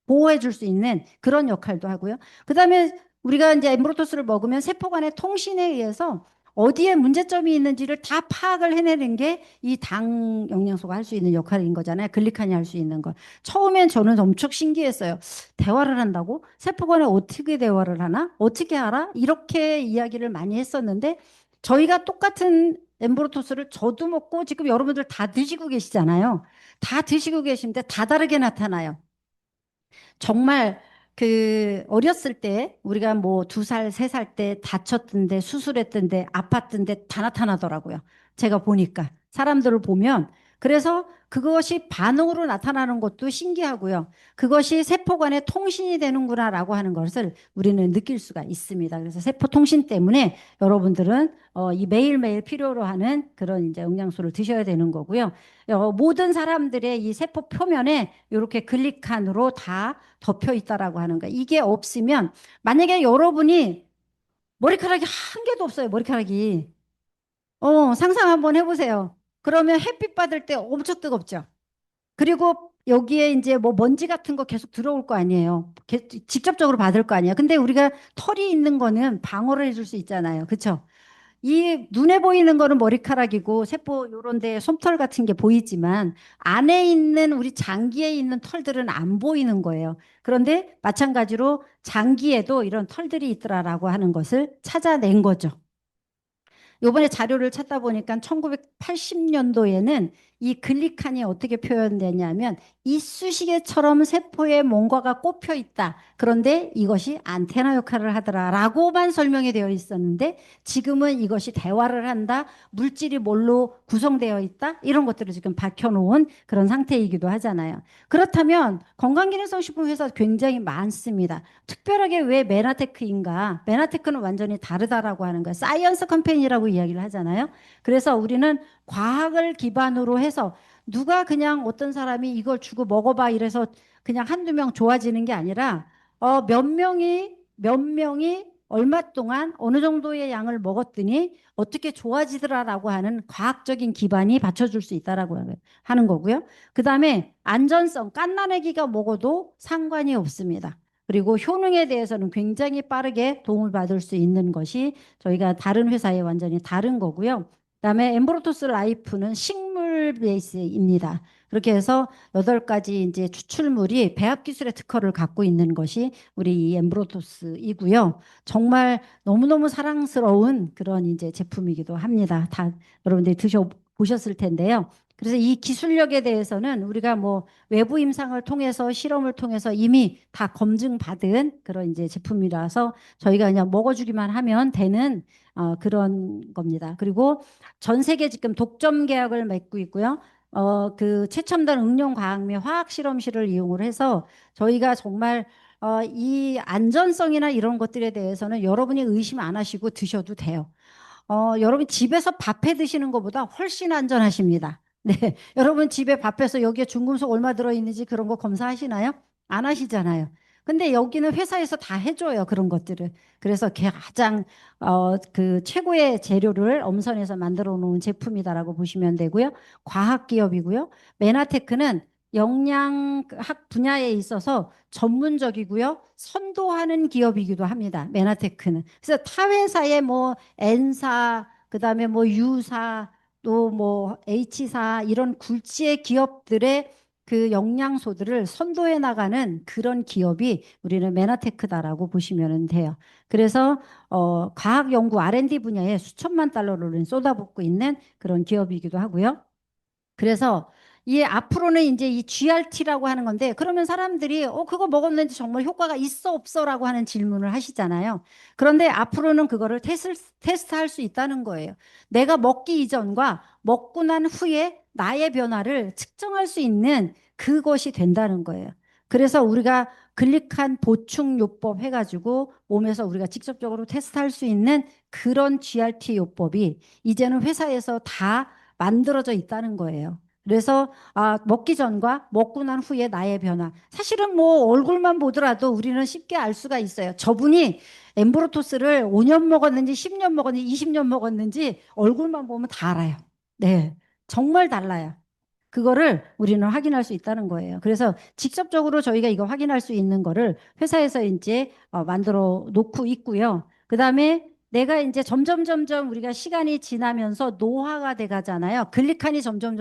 보호해 줄 수 있는 그런 역할도 하고요. 그다음에 우리가 이제 엠브로토스를 먹으면 세포 간의 통신에 의해서 어디에 문제점이 있는지를 다 파악을 해내는 게 이 당 영양소가 할 수 있는 역할인 거잖아요. 글리칸이 할 수 있는 거. 처음엔 저는 엄청 신기했어요. 대화를 한다고? 세포 간에 어떻게 대화를 하나? 어떻게 알아? 이렇게 이야기를 많이 했었는데 저희가 똑같은 엠브로토스를 저도 먹고 지금 여러분들 다 드시고 계시잖아요. 다 드시고 계신데 다 다르게 나타나요. 정말 어렸을 때 우리가 뭐 2살, 3살 때 다쳤던데 수술했던데 아팠던데 다 나타나더라고요. 제가 보니까 사람들을 보면 그래서 그것이 반응으로 나타나는 것도 신기하고요. 그것이 세포 간의 통신이 되는구나라고 하는 것을 우리는 느낄 수가 있습니다. 그래서 세포 통신 때문에 여러분들은 이 매일매일 필요로 하는 그런 이제 영양소를 드셔야 되는 거고요. 모든 사람들의 이 세포 표면에 이렇게 글리칸으로 다 덮여 있다라고 하는 거예요. 이게 없으면 만약에 여러분이 머리카락이 한 개도 없어요. 머리카락이. 상상 한번 해보세요. 그러면 햇빛 받을 때 엄청 뜨겁죠. 그리고 여기에 이제 뭐 먼지 같은 거 계속 들어올 거 아니에요. 직접적으로 받을 거 아니에요. 근데 우리가 털이 있는 거는 방어를 해줄 수 있잖아요. 그렇죠? 이 눈에 보이는 거는 머리카락이고 세포 요런 데 솜털 같은 게 보이지만 안에 있는 우리 장기에 있는 털들은 안 보이는 거예요. 그런데 마찬가지로 장기에도 이런 털들이 있더라라고 하는 것을 찾아낸 거죠. 요번에 자료를 찾다 보니까 1980년도에는 이 글리칸이 어떻게 표현되냐면 이쑤시개처럼 세포에 뭔가가 꼽혀 있다. 그런데 이것이 안테나 역할을 하더라라고만 설명이 되어 있었는데 지금은 이것이 대화를 한다. 물질이 뭘로 구성되어 있다. 이런 것들을 지금 밝혀놓은 그런 상태이기도 하잖아요. 그렇다면 건강기능성식품 회사 굉장히 많습니다. 특별하게 왜 메나테크인가? 메나테크는 완전히 다르다라고 하는 거예요. 사이언스 컴퍼니라고 이야기를 하잖아요. 그래서 우리는 과학을 기반으로 해서 누가 그냥 어떤 사람이 이걸 주고 먹어봐 이래서 그냥 한두 명 좋아지는 게 아니라 몇 명이 얼마 동안 어느 정도의 양을 먹었더니 어떻게 좋아지더라라고 하는 과학적인 기반이 받쳐줄 수 있다라고 하는 거고요. 그다음에 안전성, 갓난아기가 먹어도 상관이 없습니다. 그리고 효능에 대해서는 굉장히 빠르게 도움을 받을 수 있는 것이 저희가 다른 회사에 완전히 다른 거고요. 그다음에 엠브로토스 라이프는 식물 베이스입니다. 그렇게 해서 8가지 이제 추출물이 배합 기술의 특허를 갖고 있는 것이 우리 이 엠브로토스이고요. 정말 너무너무 사랑스러운 그런 이제 제품이기도 합니다. 다 여러분들이 드셔 보셨을 텐데요. 그래서 이 기술력에 대해서는 우리가 뭐 외부 임상을 통해서 실험을 통해서 이미 다 검증받은 그런 이제 제품이라서 저희가 그냥 먹어주기만 하면 되는 그런 겁니다. 그리고 전 세계 지금 독점 계약을 맺고 있고요. 그 최첨단 응용 과학 및 화학 실험실을 이용을 해서 저희가 정말 이 안전성이나 이런 것들에 대해서는 여러분이 의심 안 하시고 드셔도 돼요. 여러분 집에서 밥해 드시는 것보다 훨씬 안전하십니다. 네. 여러분 집에 밥해서 여기에 중금속 얼마 들어있는지 그런 거 검사하시나요? 안 하시잖아요. 근데 여기는 회사에서 다 해줘요. 그런 것들을. 그래서 가장 그 최고의 재료를 엄선해서 만들어 놓은 제품이다라고 보시면 되고요. 과학 기업이고요. 메나테크는 영양학 분야에 있어서 전문적이고요. 선도하는 기업이기도 합니다. 메나테크는. 그래서 타 회사의 뭐 N사, 그다음에 뭐 U사, 또 뭐 H사 이런 굴지의 기업들의 그 영양소들을 선도해 나가는 그런 기업이 우리는 메나테크다라고 보시면 돼요. 그래서 과학 연구 R&D 분야에 수천만 달러를 쏟아붓고 있는 그런 기업이기도 하고요. 그래서 이 앞으로는 이제 이 GRT라고 하는 건데 그러면 사람들이 그거 먹었는지 정말 효과가 있어 없어라고 하는 질문을 하시잖아요. 그런데 앞으로는 그거를 테스트할 수 있다는 거예요. 내가 먹기 이전과 먹고 난 후에 나의 변화를 측정할 수 있는 그것이 된다는 거예요. 그래서 우리가 글리칸 보충 요법 해가지고 몸에서 우리가 직접적으로 테스트할 수 있는 그런 GRT 요법이 이제는 회사에서 다 만들어져 있다는 거예요. 그래서 먹기 전과 먹고 난 후에 나의 변화. 사실은 뭐 얼굴만 보더라도 우리는 쉽게 알 수가 있어요. 저분이 엠브로토스를 5년 먹었는지 10년 먹었는지 20년 먹었는지 얼굴만 보면 다 알아요. 네. 정말 달라요. 그거를 우리는 확인할 수 있다는 거예요. 그래서 직접적으로 저희가 이거 확인할 수 있는 거를 회사에서 이제 만들어 놓고 있고요. 그다음에 내가 이제 점점 우리가 시간이 지나면서 노화가 돼 가잖아요. 글리칸이 점점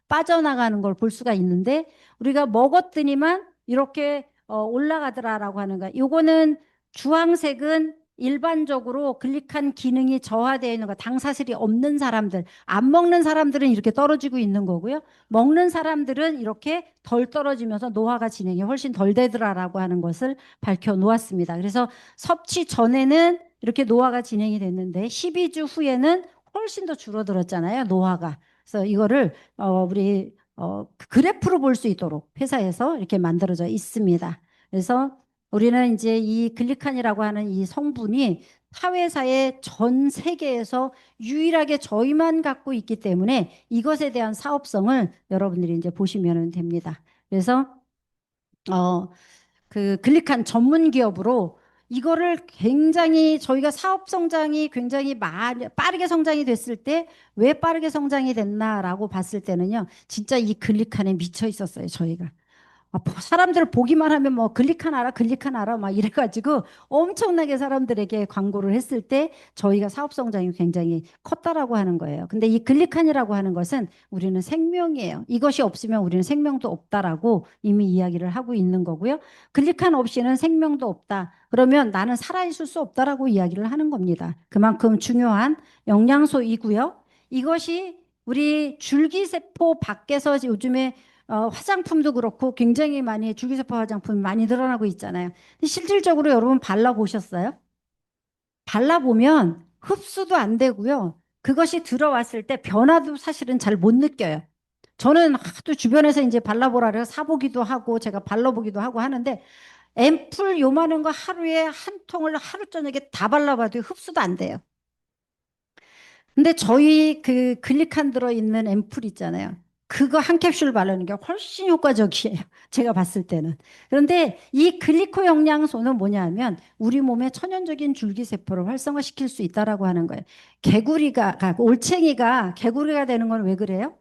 빠져나가는 걸 볼 수가 있는데 우리가 먹었더니만 이렇게 올라가더라라고 하는 거야. 요거는 주황색은 일반적으로 글리칸 기능이 저하되어 있는 거, 당사슬이 없는 사람들, 안 먹는 사람들은 이렇게 떨어지고 있는 거고요. 먹는 사람들은 이렇게 덜 떨어지면서 노화가 진행이 훨씬 덜 되더라라고 하는 것을 밝혀 놓았습니다. 그래서 섭취 전에는 이렇게 노화가 진행이 됐는데 12주 후에는 훨씬 더 줄어들었잖아요. 노화가. 그래서 이거를 우리 그래프로 볼 수 있도록 회사에서 이렇게 만들어져 있습니다. 그래서 우리는 이제 이 글리칸이라고 하는 이 성분이 타회사의 전 세계에서 유일하게 저희만 갖고 있기 때문에 이것에 대한 사업성을 여러분들이 이제 보시면 됩니다. 그래서 어, 그 글리칸 전문 기업으로 이거를 굉장히 저희가 사업 성장이 굉장히 빠르게 성장이 됐을 때 왜 빠르게 성장이 됐나라고 봤을 때는요. 진짜 이 글리칸에 미쳐 있었어요, 저희가. 사람들 보기만 하면 뭐 글리카나라 글리카나라 막 이래가지고 엄청나게 사람들에게 광고를 했을 때 저희가 사업 성장이 굉장히 컸다라고 하는 거예요. 근데 이 글리칸이라고 하는 것은 우리는 생명이에요. 이것이 없으면 우리는 생명도 없다라고 이미 이야기를 하고 있는 거고요. 글리칸 없이는 생명도 없다. 그러면 나는 살아있을 수 없다라고 이야기를 하는 겁니다. 그만큼 중요한 영양소이고요. 이것이 우리 줄기세포 밖에서 요즘에 화장품도 그렇고 굉장히 많이 줄기세포 화장품이 많이 늘어나고 있잖아요. 근데 실질적으로 여러분 발라보셨어요? 발라보면 흡수도 안 되고요. 그것이 들어왔을 때 변화도 사실은 잘 못 느껴요. 저는 하도 주변에서 이제 발라보라 그래서 사보기도 하고 제가 발라보기도 하고 하는데 앰플 요만한 거 하루에 한 통을 하루 저녁에 다 발라봐도 흡수도 안 돼요. 근데 저희 그 글리칸 들어있는 앰플 있잖아요. 그거 한 캡슐 바르는 게 훨씬 효과적이에요. 제가 봤을 때는. 그런데 이 글리코 영양소는 뭐냐 하면 우리 몸의 천연적인 줄기세포를 활성화시킬 수 있다라고 하는 거예요. 올챙이가 개구리가 되는 건 왜 그래요?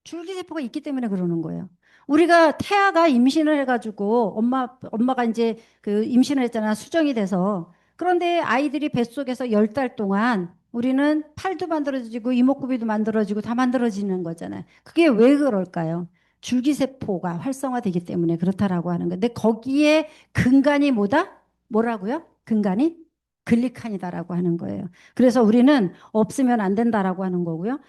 줄기세포가 있기 때문에 그러는 거예요. 우리가 태아가 임신을 해가지고 엄마가 이제 그 임신을 했잖아. 수정이 돼서. 그런데 아이들이 뱃속에서 10달 동안 우리는 팔도 만들어지고 이목구비도 만들어지고 다 만들어지는 거잖아요. 그게 왜 그럴까요? 줄기세포가 활성화되기 때문에 그렇다라고 하는 건데 거기에 근간이 뭐다? 뭐라고요? 근간이 글리칸이다라고 하는 거예요. 그래서 우리는 없으면 안 된다라고 하는 거고요.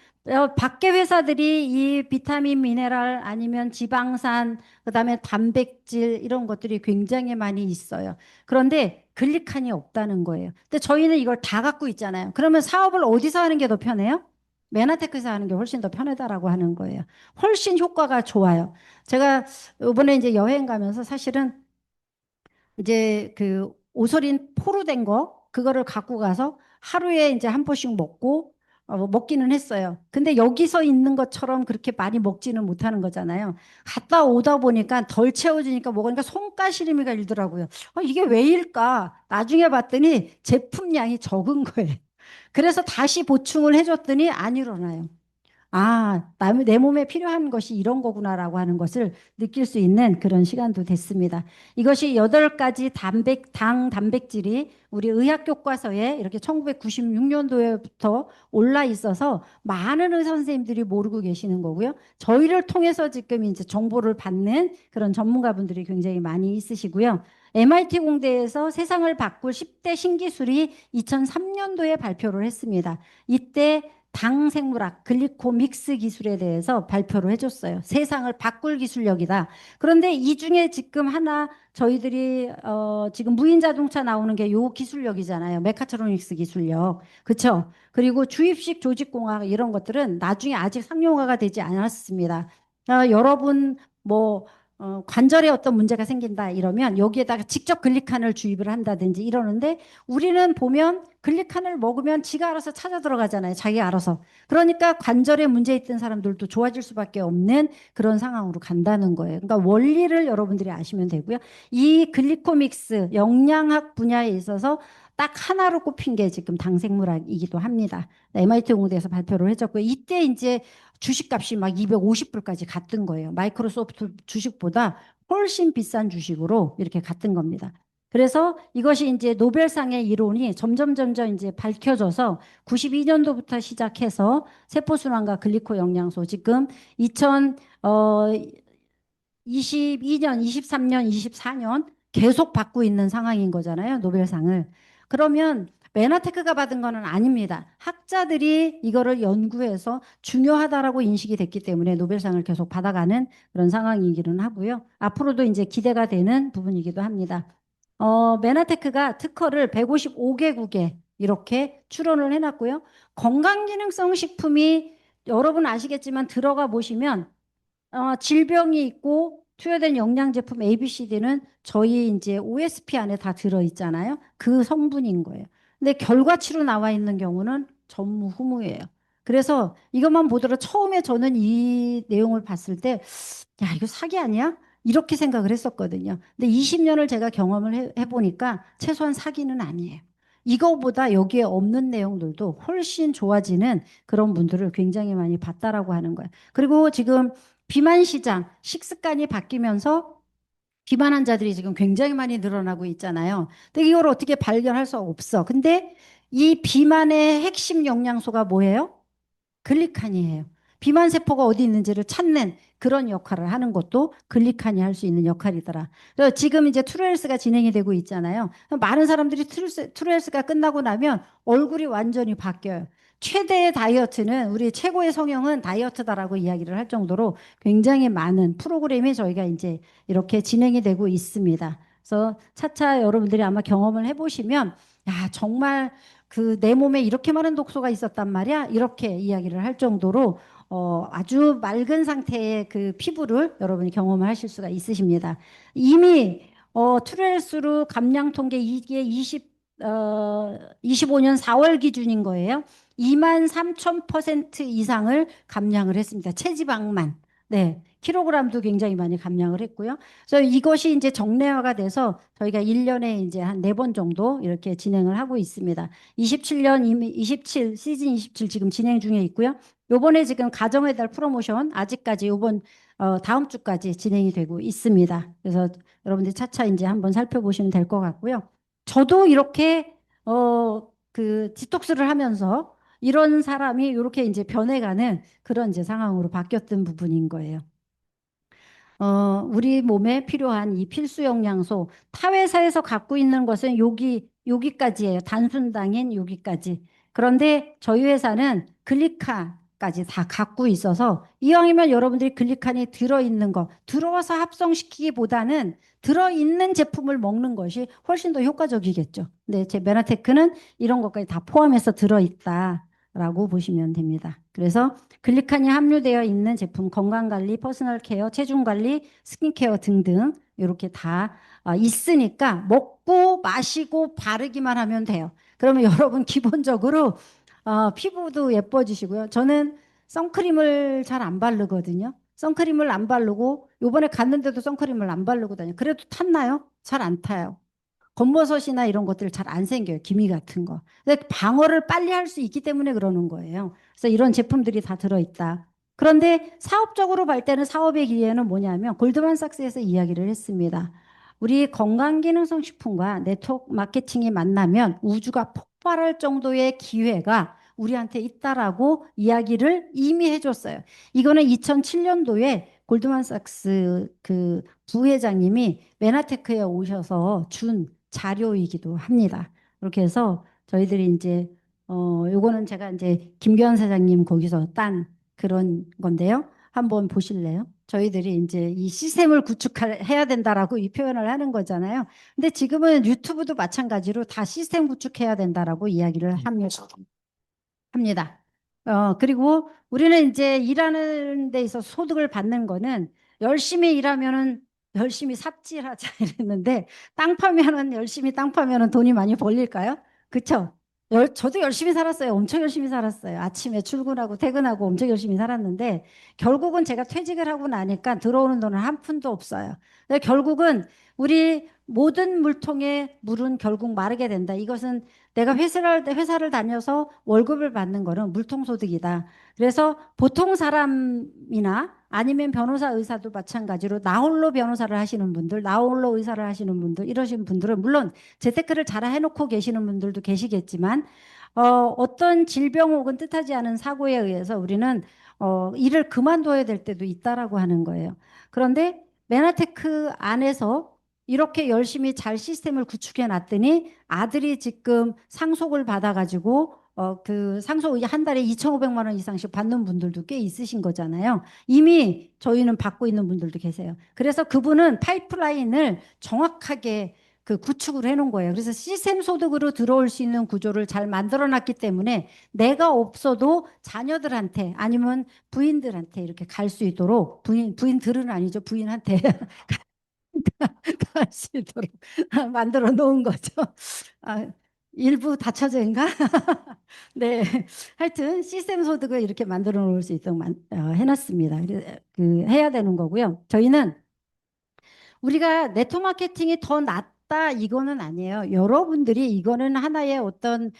밖에 회사들이 이 비타민, 미네랄 아니면 지방산, 그다음에 단백질 이런 것들이 굉장히 많이 있어요. 그런데 글리칸이 없다는 거예요. 근데 저희는 이걸 다 갖고 있잖아요. 그러면 사업을 어디서 하는 게 더 편해요? 메나테크에서 하는 게 훨씬 더 편하다라고 하는 거예요. 훨씬 효과가 좋아요. 제가 이번에 이제 여행 가면서 사실은 이제 그 오소린 포로된 거 그거를 갖고 가서 하루에 이제 한 포씩 먹고 먹기는 했어요. 근데 여기서 있는 것처럼 그렇게 많이 먹지는 못하는 거잖아요. 갔다 오다 보니까 덜 채워지니까 먹으니까 손가시림이가 일더라고요. 이게 왜일까? 나중에 봤더니 제품량이 적은 거예요. 그래서 다시 보충을 해줬더니 안 일어나요. 내 몸에 필요한 것이 이런 거구나라고 하는 것을 느낄 수 있는 그런 시간도 됐습니다. 이것이 8가지 단백질이 우리 의학 교과서에 이렇게 1996년도에부터 올라 있어서 많은 의사 선생님들이 모르고 계시는 거고요. 저희를 통해서 지금 이제 정보를 받는 그런 전문가분들이 굉장히 많이 있으시고요. MIT 공대에서 세상을 바꿀 10대 신기술이 2003년도에 발표를 했습니다. 이때 당생물학 글리코믹스 기술에 대해서 발표를 해줬어요. 세상을 바꿀 기술력이다. 그런데 이 중에 지금 하나 저희들이 지금 무인 자동차 나오는 게 요 기술력이잖아요. 메카트로닉스 기술력. 그렇죠? 그리고 주입식 조직공학 이런 것들은 나중에 아직 상용화가 되지 않았습니다. 여러분 뭐 관절에 어떤 문제가 생긴다 이러면 여기에다가 직접 글리칸을 주입을 한다든지 이러는데 우리는 보면 글리칸을 먹으면 지가 알아서 찾아 들어가잖아요. 자기가 알아서. 그러니까 관절에 문제 있던 사람들도 좋아질 수밖에 없는 그런 상황으로 간다는 거예요. 그러니까 원리를 여러분들이 아시면 되고요. 이 글리코믹스 영양학 분야에 있어서 딱 하나로 꼽힌 게 지금 당생물학이기도 합니다. MIT 공대에서 발표를 해줬고요. 이때 이제 주식값이 막 250불까지 갔던 거예요. 마이크로소프트 주식보다 훨씬 비싼 주식으로 이렇게 갔던 겁니다. 그래서 이것이 이제 노벨상의 이론이 점점 이제 밝혀져서 92년도부터 시작해서 세포순환과 글리코 영양소 지금 2022년, 23년, 24년 계속 받고 있는 상황인 거잖아요. 노벨상을. 그러면 메나테크가 받은 거는 아닙니다. 학자들이 이거를 연구해서 중요하다라고 인식이 됐기 때문에 노벨상을 계속 받아가는 그런 상황이기는 하고요. 앞으로도 이제 기대가 되는 부분이기도 합니다. 메나테크가 특허를 155개국에 이렇게 출원을 해놨고요. 건강기능성 식품이 여러분 아시겠지만 들어가 보시면 질병이 있고 투여된 영양 제품 ABCD는 저희 이제 OSP 안에 다 들어 있잖아요. 그 성분인 거예요. 근데 결과치로 나와 있는 경우는 전무후무예요. 그래서 이것만 보더라도 처음에 저는 이 내용을 봤을 때, 야, 이거 사기 아니야? 이렇게 생각을 했었거든요. 근데 20년을 제가 경험을 해보니까 최소한 사기는 아니에요. 이거보다 여기에 없는 내용들도 훨씬 좋아지는 그런 분들을 굉장히 많이 봤다라고 하는 거예요. 그리고 지금 비만 시장, 식습관이 바뀌면서 비만 환자들이 지금 굉장히 많이 늘어나고 있잖아요. 근데 이걸 어떻게 발견할 수 없어. 근데 이 비만의 핵심 영양소가 뭐예요? 글리칸이에요. 비만 세포가 어디 있는지를 찾는 그런 역할을 하는 것도 글리칸이 할 수 있는 역할이더라. 그래서 지금 이제 트루헬스가 진행이 되고 있잖아요. 많은 사람들이 트루헬스가 끝나고 나면 얼굴이 완전히 바뀌어요. 최대의 다이어트는 우리 최고의 성형은 다이어트다라고 이야기를 할 정도로 굉장히 많은 프로그램이 저희가 이제 이렇게 진행이 되고 있습니다. 그래서 차차 여러분들이 아마 경험을 해보시면 야, 정말 그 내 몸에 이렇게 많은 독소가 있었단 말이야. 이렇게 이야기를 할 정도로 아주 맑은 상태의 그 피부를 여러분이 경험을 하실 수가 있으십니다. 이미 트레스루 감량 통계 이게 25년 4월 기준인 거예요. 2만 3천% 이상을 감량을 했습니다. 체지방만. 네. 킬로그램도 굉장히 많이 감량을 했고요. 그래서 이것이 이제 정례화가 돼서 저희가 1년에 이제 한 4번 정도 이렇게 진행을 하고 있습니다. 27년 이미 27 시즌 27 지금 진행 중에 있고요. 요번에 지금 가정의 달 프로모션 아직까지 요번 다음 주까지 진행이 되고 있습니다. 그래서 여러분들 차차 이제 한번 살펴보시면 될 것 같고요. 저도 이렇게 그 디톡스를 하면서 이런 사람이 이렇게 이제 변해가는 그런 이제 상황으로 바뀌었던 부분인 거예요. 우리 몸에 필요한 이 필수 영양소, 타 회사에서 갖고 있는 것은 여기까지예요. 단순당인 여기까지. 그런데 저희 회사는 글리칸까지 다 갖고 있어서 이왕이면 여러분들이 글리칸이 들어있는 거, 들어와서 합성시키기보다는 들어있는 제품을 먹는 것이 훨씬 더 효과적이겠죠. 근데 제 메나테크는 이런 것까지 다 포함해서 들어있다라고 보시면 됩니다. 그래서 글리칸이 함유되어 있는 제품, 건강관리, 퍼스널 케어, 체중관리, 스킨케어 등등 이렇게 다 있으니까 먹고 마시고 바르기만 하면 돼요. 그러면 여러분 기본적으로 피부도 예뻐지시고요. 저는 선크림을 잘 안 바르거든요. 선크림을 안 바르고 요번에 갔는데도 선크림을 안 바르고 다녀요. 그래도 탔나요? 잘 안 타요. 겉버섯이나 이런 것들 잘 안 생겨요. 기미 같은 거. 근데 방어를 빨리 할 수 있기 때문에 그러는 거예요. 그래서 이런 제품들이 다 들어있다. 그런데 사업적으로 볼 때는 사업의 기회는 뭐냐면 골드만삭스에서 이야기를 했습니다. 우리 건강기능성 식품과 네트워크 마케팅이 만나면 우주가 폭발할 정도의 기회가 우리한테 있다라고 이야기를 이미 해줬어요. 이거는 2007년도에 골드만삭스 그 부회장님이 메나테크에 오셔서 준 자료이기도 합니다. 그렇게 해서 저희들이 이제 요거는 제가 이제 김교환 사장님 거기서 딴 그런 건데요. 한번 보실래요? 저희들이 이제 이 시스템을 구축해야 된다라고 이 표현을 하는 거잖아요. 근데 지금은 유튜브도 마찬가지로 다 시스템 구축해야 된다라고 이야기를 합니다. 그리고 우리는 이제 일하는 데 있어서 소득을 받는 거는 열심히 일하면은 열심히 삽질하자 이랬는데 땅 파면은 열심히 땅 파면은 돈이 많이 벌릴까요? 그쵸? 저도 열심히 살았어요. 엄청 열심히 살았어요. 아침에 출근하고 퇴근하고 엄청 열심히 살았는데 결국은 제가 퇴직을 하고 나니까 들어오는 돈은 한 푼도 없어요. 근데 결국은 우리 모든 물통의 물은 결국 마르게 된다. 이것은 내가 회사를 다녀서 월급을 받는 거는 물통소득이다. 그래서 보통 사람이나 아니면 변호사 의사도 마찬가지로 나홀로 변호사를 하시는 분들, 나홀로 의사를 하시는 분들, 이러신 분들은 물론 재테크를 잘 해놓고 계시는 분들도 계시겠지만 어떤 질병 혹은 뜻하지 않은 사고에 의해서 우리는 일을 그만둬야 될 때도 있다라고 하는 거예요. 그런데 메나테크 안에서 이렇게 열심히 잘 시스템을 구축해 놨더니 아들이 지금 상속을 받아가지고 그 상속 한 달에 2,500만 원 이상씩 받는 분들도 꽤 있으신 거잖아요. 이미 저희는 받고 있는 분들도 계세요. 그래서 그분은 파이프라인을 정확하게 그 구축을 해놓은 거예요. 그래서 시스템 소득으로 들어올 수 있는 구조를 잘 만들어 놨기 때문에 내가 없어도 자녀들한테 아니면 부인들한테 이렇게 갈 수 있도록 부인들은 아니죠. 부인한테 갈 수 있도록 만들어 놓은 거죠. 아, 일부 다처제인가? 네. 하여튼 시스템 소득을 이렇게 만들어 놓을 수 있도록 해놨습니다. 해야 되는 거고요. 저희는 우리가 네트워크 마케팅이 더 낫다 이거는 아니에요. 여러분들이 이거는 하나의 어떤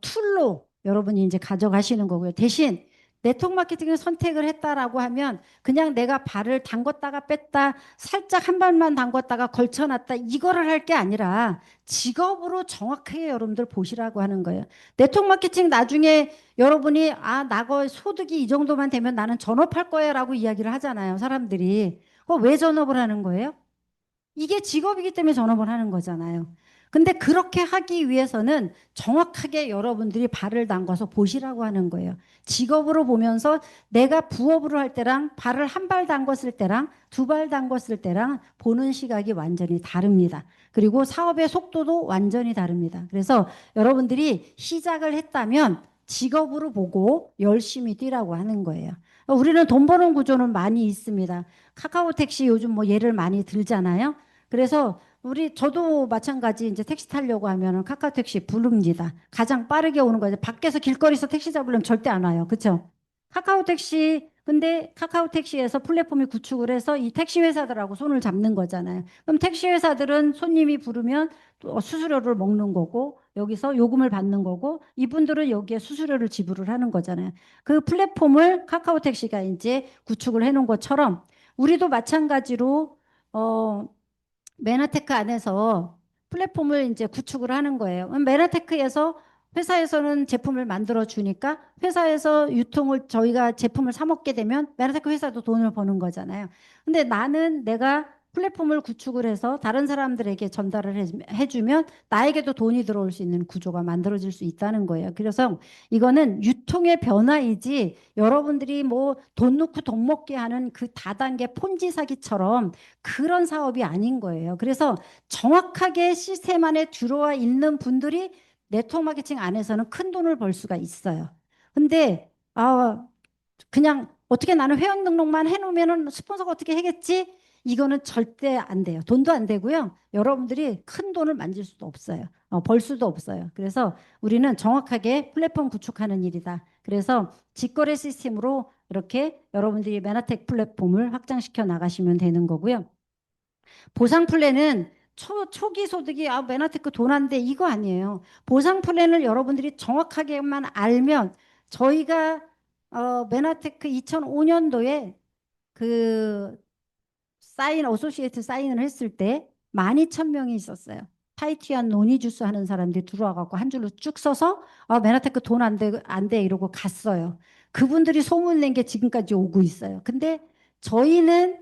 툴로 여러분이 이제 가져가시는 거고요. 대신 네트워크 마케팅을 선택을 했다라고 하면 그냥 내가 발을 담궜다가 뺐다, 살짝 한 발만 담궜다가 걸쳐놨다, 이거를 할 게 아니라 직업으로 정확하게 여러분들 보시라고 하는 거예요. 네트워크 마케팅 나중에 여러분이 나거 소득이 이 정도만 되면 나는 전업할 거야 라고 이야기를 하잖아요. 사람들이. 왜 전업을 하는 거예요? 이게 직업이기 때문에 전업을 하는 거잖아요. 근데 그렇게 하기 위해서는 정확하게 여러분들이 발을 담궈서 보시라고 하는 거예요. 직업으로 보면서 내가 부업으로 할 때랑 발을 한 발 담궜을 때랑 두 발 담궜을 때랑 보는 시각이 완전히 다릅니다. 그리고 사업의 속도도 완전히 다릅니다. 그래서 여러분들이 시작을 했다면 직업으로 보고 열심히 뛰라고 하는 거예요. 우리는 돈 버는 구조는 많이 있습니다. 카카오 택시 요즘 뭐 예를 많이 들잖아요. 그래서 저도 마찬가지 이제 택시 타려고 하면은 카카오 택시 부릅니다. 가장 빠르게 오는 거죠. 밖에서 길거리에서 택시 잡으려면 절대 안 와요. 그렇죠? 카카오 택시 근데 카카오 택시에서 플랫폼이 구축을 해서 이 택시 회사들하고 손을 잡는 거잖아요. 그럼 택시 회사들은 손님이 부르면 또 수수료를 먹는 거고 여기서 요금을 받는 거고 이분들은 여기에 수수료를 지불을 하는 거잖아요. 그 플랫폼을 카카오 택시가 이제 구축을 해 놓은 것처럼 우리도 마찬가지로 어 메나테크 안에서 플랫폼을 이제 구축을 하는 거예요. 메나테크에서 회사에서는 제품을 만들어 주니까 회사에서 유통을 저희가 제품을 사 먹게 되면 메나테크 회사도 돈을 버는 거잖아요. 근데 나는 내가 플랫폼을 구축을 해서 다른 사람들에게 전달을 해주면 나에게도 돈이 들어올 수 있는 구조가 만들어질 수 있다는 거예요. 그래서 이거는 유통의 변화이지 여러분들이 뭐 돈 넣고 돈 먹게 하는 그 다단계 폰지 사기처럼 그런 사업이 아닌 거예요. 그래서 정확하게 시스템 안에 들어와 있는 분들이 네트워크 마케팅 안에서는 큰 돈을 벌 수가 있어요. 근데 그냥 어떻게 나는 회원 등록만 해놓으면은 스폰서가 어떻게 하겠지? 이거는 절대 안 돼요. 돈도 안 되고요. 여러분들이 큰 돈을 만질 수도 없어요. 벌 수도 없어요. 그래서 우리는 정확하게 플랫폼 구축하는 일이다. 그래서 직거래 시스템으로 이렇게 여러분들이 메나텍 플랫폼을 확장시켜 나가시면 되는 거고요. 보상 플랜은 초기 소득이 메나테크 돈 안 돼 이거 아니에요. 보상 플랜을 여러분들이 정확하게만 알면 저희가 메나테크 2005년도에 그 어소시에이트 사인을 했을 때 12,000명이 있었어요. 타이티안 노니주스 하는 사람들이 들어와 갖고 한 줄로 쭉 써서 메나테크 돈 안 돼 이러고 갔어요. 그분들이 소문 낸 게 지금까지 오고 있어요. 근데 저희는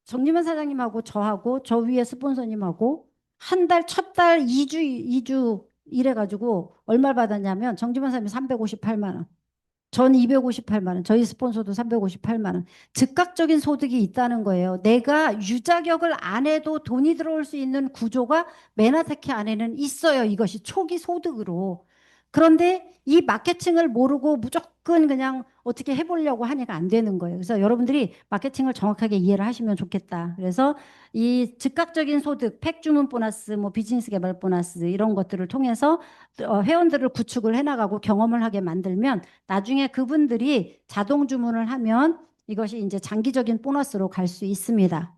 정리만 사장님하고 저하고 저 위에 스폰서님하고 한 달, 첫 달 2주 일해가지고 얼마를 받았냐면 정지만 사장님 358만 원. 전 258만 원, 저희 스폰서도 358만 원. 즉각적인 소득이 있다는 거예요. 내가 유자격을 안 해도 돈이 들어올 수 있는 구조가 메나테크 안에는 있어요. 이것이 초기 소득으로. 그런데 이 마케팅을 모르고 무조건 그냥 어떻게 해보려고 하니까 안 되는 거예요. 그래서 여러분들이 마케팅을 정확하게 이해를 하시면 좋겠다. 그래서 이 즉각적인 소득, 팩 주문 보너스, 뭐 비즈니스 개발 보너스 이런 것들을 통해서 회원들을 구축을 해나가고 경험을 하게 만들면 나중에 그분들이 자동 주문을 하면 이것이 이제 장기적인 보너스로 갈 수 있습니다.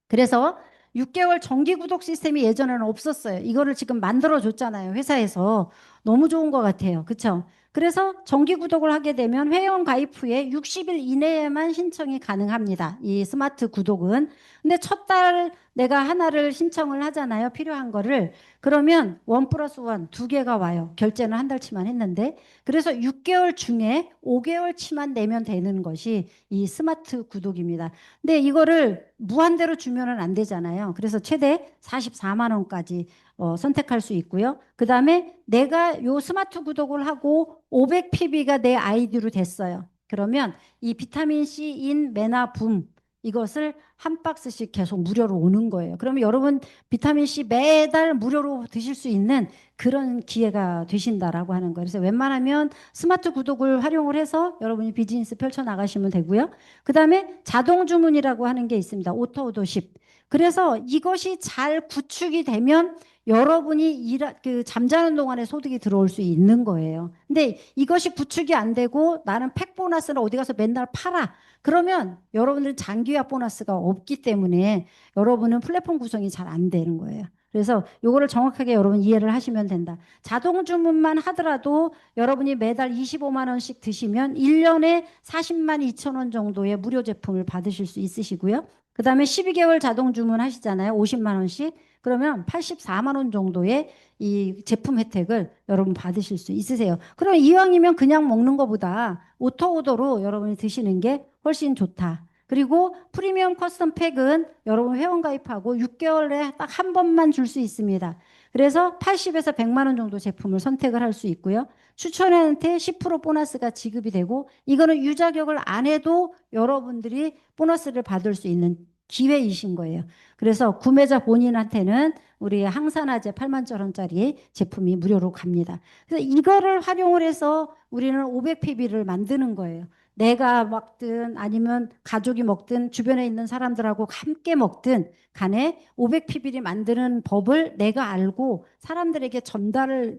그래서 6개월 정기 구독 시스템이 예전에는 없었어요. 이거를 지금 만들어 줬잖아요. 회사에서. 너무 좋은 것 같아요. 그렇죠? 그래서 정기 구독을 하게 되면 회원 가입 후에 60일 이내에만 신청이 가능합니다. 이 스마트 구독은. 근데 첫 달 내가 하나를 신청을 하잖아요. 필요한 거를. 그러면 원 플러스 원 두 개가 와요. 결제는 한 달치만 했는데. 그래서 6개월 중에 5개월치만 내면 되는 것이 이 스마트 구독입니다. 근데 이거를 무한대로 주면은 안 되잖아요. 그래서 최대 44만 원까지 선택할 수 있고요. 그 다음에 내가 요 스마트 구독을 하고 500PB가 내 아이디로 됐어요. 그러면 이 비타민 C인 메나붐 이것을 한 박스씩 계속 무료로 오는 거예요. 그러면 여러분 비타민 C 매달 무료로 드실 수 있는 그런 기회가 되신다라고 하는 거예요. 그래서 웬만하면 스마트 구독을 활용을 해서 여러분이 비즈니스 펼쳐 나가시면 되고요. 그 다음에 자동 주문이라고 하는 게 있습니다. 오토오도십. 그래서 이것이 잘 구축이 되면 여러분이 잠자는 동안에 소득이 들어올 수 있는 거예요. 근데 이것이 구축이 안 되고 나는 팩 보너스를 어디 가서 맨날 팔아. 그러면 여러분들은 장기화 보너스가 없기 때문에 여러분은 플랫폼 구성이 잘 안 되는 거예요. 그래서 요거를 정확하게 여러분 이해를 하시면 된다. 자동 주문만 하더라도 여러분이 매달 25만 원씩 드시면 1년에 40만 2천 원 정도의 무료 제품을 받으실 수 있으시고요. 그다음에 12개월 자동 주문 하시잖아요. 50만 원씩. 그러면 84만 원 정도의 이 제품 혜택을 여러분 받으실 수 있으세요. 그럼 이왕이면 그냥 먹는 것보다 오토 오더로 여러분이 드시는 게 훨씬 좋다. 그리고 프리미엄 커스텀 팩은 여러분 회원 가입하고 6개월에 딱 한 번만 줄 수 있습니다. 그래서 80에서 100만 원 정도 제품을 선택을 할 수 있고요. 추천한테 10% 보너스가 지급이 되고 이거는 유자격을 안 해도 여러분들이 보너스를 받을 수 있는 기회이신 거예요. 그래서 구매자 본인한테는 우리 항산화제 8만짜리 제품이 무료로 갑니다. 그래서 이거를 활용을 해서 우리는 500PB를 만드는 거예요. 내가 먹든 아니면 가족이 먹든 주변에 있는 사람들하고 함께 먹든 간에 500PB를 만드는 법을 내가 알고 사람들에게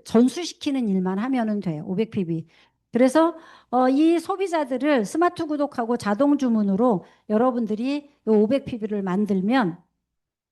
전수시키는 일만 하면은 돼요. 500PB. 그래서 이 소비자들을 스마트 구독하고 자동 주문으로 여러분들이 500PB를 만들면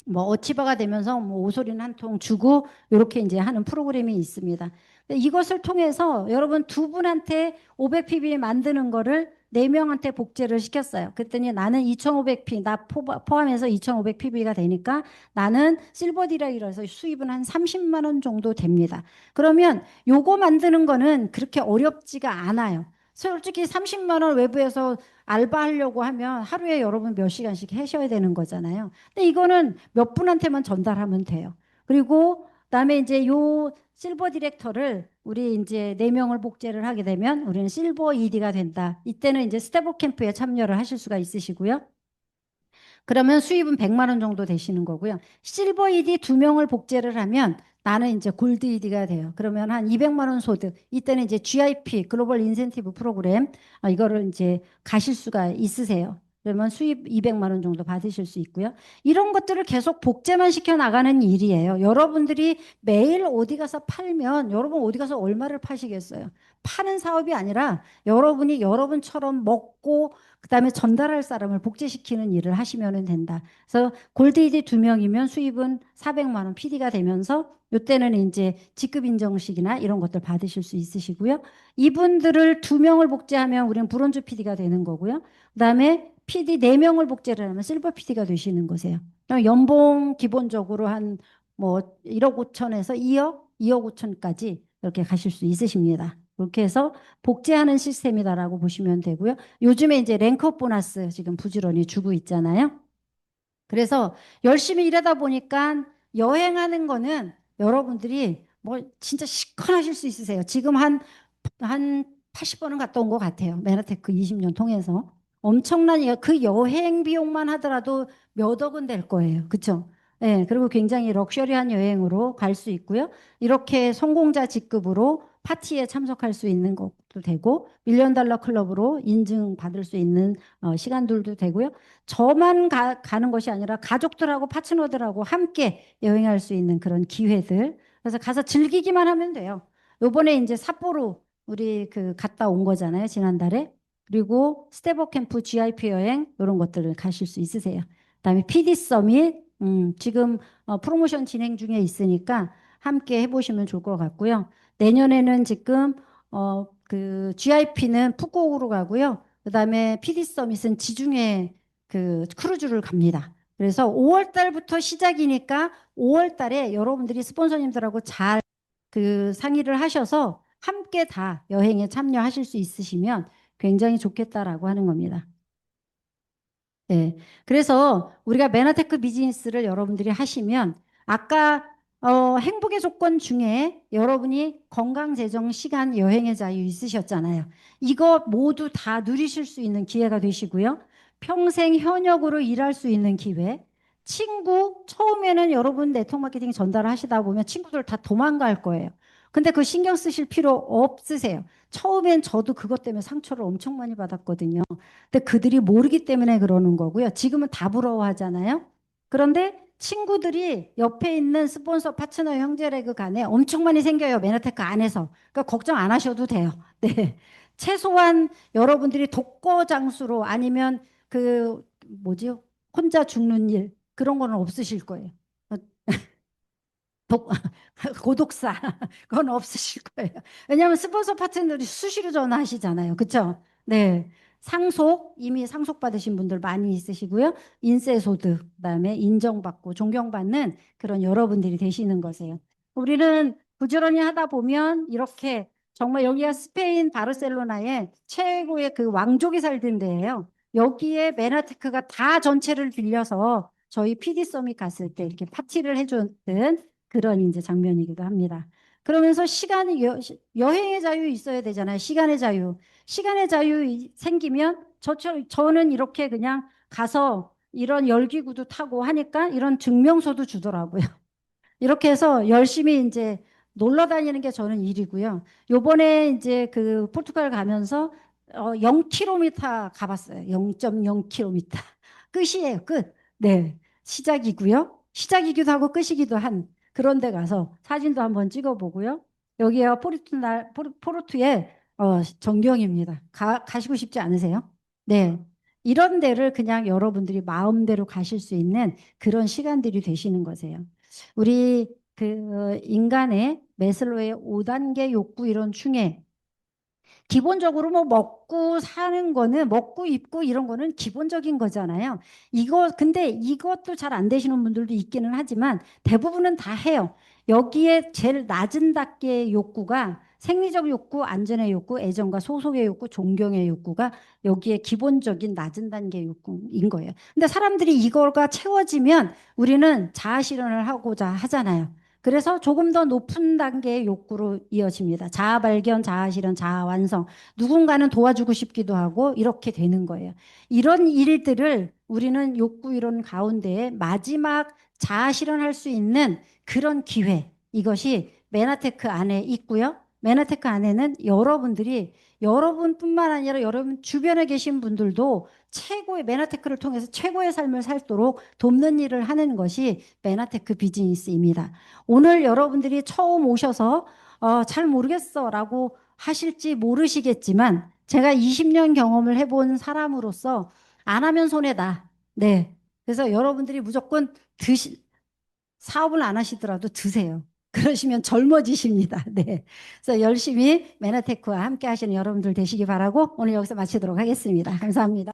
뭐 어치바가 되면서 뭐 오소리는 한 통 주고 이렇게 이제 하는 프로그램이 있습니다. 이것을 통해서 여러분 두 분한테 500PB 만드는 거를 네 명한테 복제를 시켰어요. 그랬더니 나는 2500PB 나 포함해서 2500PB가 되니까 나는 실버 디라이라서 수입은 한 30만 원 정도 됩니다. 그러면 요거 만드는 거는 그렇게 어렵지가 않아요. 솔직히 30만 원 외부에서 알바하려고 하면 하루에 여러분 몇 시간씩 하셔야 되는 거잖아요. 근데 이거는 몇 분한테만 전달하면 돼요. 그리고 그다음에 이제 요 실버 디렉터를 우리 이제 네 명을 복제를 하게 되면 우리는 실버 ED가 된다. 이때는 이제 스테보 캠프에 참여를 하실 수가 있으시고요. 그러면 수입은 100만 원 정도 되시는 거고요. 실버 ED 두 명을 복제를 하면 나는 이제 골드 ED가 돼요. 그러면 한 200만 원 소득. 이때는 이제 GIP 글로벌 인센티브 프로그램 이거를 이제 가실 수가 있으세요. 그러면 수입 200만 원 정도 받으실 수 있고요. 이런 것들을 계속 복제만 시켜 나가는 일이에요. 여러분들이 매일 어디 가서 팔면 여러분 어디 가서 얼마를 파시겠어요? 파는 사업이 아니라 여러분이 여러분처럼 먹고 그다음에 전달할 사람을 복제시키는 일을 하시면 된다. 그래서 골드이디 두 명이면 수입은 400만 원 PD가 되면서 이때는 이제 직급 인정식이나 이런 것들 받으실 수 있으시고요. 이분들을 두 명을 복제하면 우리는 브론즈 PD가 되는 거고요. 그다음에 PD 네 명을 복제를 하면 실버 PD가 되시는 거세요. 그럼 연봉 기본적으로 한 뭐 1억 5천에서 2억, 2억 5천까지 이렇게 가실 수 있으십니다. 그렇게 해서 복제하는 시스템이다라고 보시면 되고요. 요즘에 이제 랭크업 보너스 지금 부지런히 주고 있잖아요. 그래서 열심히 일하다 보니까 여행하는 거는 여러분들이 뭐 진짜 시큰하실 수 있으세요. 지금 한 80번은 갔다 온 것 같아요. 메나테크 20년 통해서. 엄청난 그 여행 비용만 하더라도 몇 억은 될 거예요. 그렇죠? 네, 그리고 굉장히 럭셔리한 여행으로 갈 수 있고요. 이렇게 성공자 직급으로 파티에 참석할 수 있는 것도 되고 밀리언 달러 클럽으로 인증받을 수 있는 시간들도 되고요. 저만 가는 것이 아니라 가족들하고 파트너들하고 함께 여행할 수 있는 그런 기회들. 그래서 가서 즐기기만 하면 돼요. 요번에 이제 삿포로 우리 그 갔다 온 거잖아요. 지난달에. 그리고 스테버 캠프 GIP 여행 이런 것들을 가실 수 있으세요. 그다음에 PD 서밋 지금 프로모션 진행 중에 있으니까 함께 해보시면 좋을 것 같고요. 내년에는 지금 그 GIP는 푸꾸옥으로 가고요. 그다음에 PD 서밋은 지중해 그 크루즈를 갑니다. 그래서 5월 달부터 시작이니까 5월 달에 여러분들이 스폰서님들하고 잘 그 상의를 하셔서 함께 다 여행에 참여하실 수 있으시면 굉장히 좋겠다라고 하는 겁니다. 네. 그래서 우리가 메나테크 비즈니스를 여러분들이 하시면 아까 행복의 조건 중에 여러분이 건강, 재정, 시간, 여행의 자유 있으셨잖아요. 이거 모두 다 누리실 수 있는 기회가 되시고요. 평생 현역으로 일할 수 있는 기회. 친구, 처음에는 여러분 네트워크 마케팅 전달하시다 보면 친구들 다 도망갈 거예요. 근데 그 신경 쓰실 필요 없으세요. 처음엔 저도 그것 때문에 상처를 엄청 많이 받았거든요. 근데 그들이 모르기 때문에 그러는 거고요. 지금은 다 부러워하잖아요. 그런데 친구들이 옆에 있는 스폰서 파트너 형제레그 간에 엄청 많이 생겨요. 메나테크 안에서. 그러니까 걱정 안 하셔도 돼요. 네. 최소한 여러분들이 독거 장수로 아니면 그 뭐지요? 혼자 죽는 일 그런 거는 없으실 거예요. 독, 고독사 그건 없으실 거예요. 왜냐하면 스폰서 파트너들이 수시로 전화하시잖아요. 그렇죠? 네. 상속 이미 상속 받으신 분들 많이 있으시고요. 인세소득 그다음에 인정받고 존경받는 그런 여러분들이 되시는 거세요. 우리는 부지런히 하다 보면 이렇게 정말 여기가 스페인 바르셀로나의 최고의 그 왕족이 살던 데예요. 여기에 메나테크가 다 전체를 빌려서 저희 PD 서밋 갔을 때 이렇게 파티를 해줬던 그런 이제 장면이기도 합니다. 그러면서 시간이 여행의 자유 있어야 되잖아요. 시간의 자유. 시간의 자유 생기면 저는 이렇게 그냥 가서 이런 열기구도 타고 하니까 이런 증명서도 주더라고요. 이렇게 해서 열심히 이제 놀러 다니는 게 저는 일이고요. 요번에 이제 그 포르투갈 가면서 0km 가봤어요. 0.0km. 끝이에요, 끝. 네. 시작이고요. 시작이기도 하고 끝이기도 한 그런 데 가서 사진도 한번 찍어보고요. 여기가 포르투의 전경입니다. 가시고 싶지 않으세요? 네. 이런 데를 그냥 여러분들이 마음대로 가실 수 있는 그런 시간들이 되시는 거세요. 우리 그 인간의 매슬로의 5단계 욕구 이론 중에 기본적으로 뭐 먹고 사는 거는 먹고 입고 이런 거는 기본적인 거잖아요. 근데 이것도 잘 안 되시는 분들도 있기는 하지만 대부분은 다 해요. 여기에 제일 낮은 단계의 욕구가 생리적 욕구, 안전의 욕구, 애정과 소속의 욕구, 존경의 욕구가 여기에 기본적인 낮은 단계 욕구인 거예요. 근데 사람들이 이거가 채워지면 우리는 자아 실현을 하고자 하잖아요. 그래서 조금 더 높은 단계의 욕구로 이어집니다. 자아 발견, 자아 실현, 자아 완성. 누군가는 도와주고 싶기도 하고 이렇게 되는 거예요. 이런 일들을 우리는 욕구 이론 가운데 마지막 자아 실현할 수 있는 그런 기회. 이것이 메나테크 안에 있고요. 메나테크 안에는 여러분들이 여러분뿐만 아니라 여러분 주변에 계신 분들도 최고의 메나테크를 통해서 최고의 삶을 살도록 돕는 일을 하는 것이 메나테크 비즈니스입니다. 오늘 여러분들이 처음 오셔서 잘 모르겠어라고 하실지 모르시겠지만 제가 20년 경험을 해본 사람으로서 안 하면 손해다. 네. 그래서 여러분들이 무조건 사업을 안 하시더라도 드세요. 그러시면 젊어지십니다. 네. 그래서 열심히 메나테크와 함께 하시는 여러분들 되시기 바라고 오늘 여기서 마치도록 하겠습니다. 감사합니다.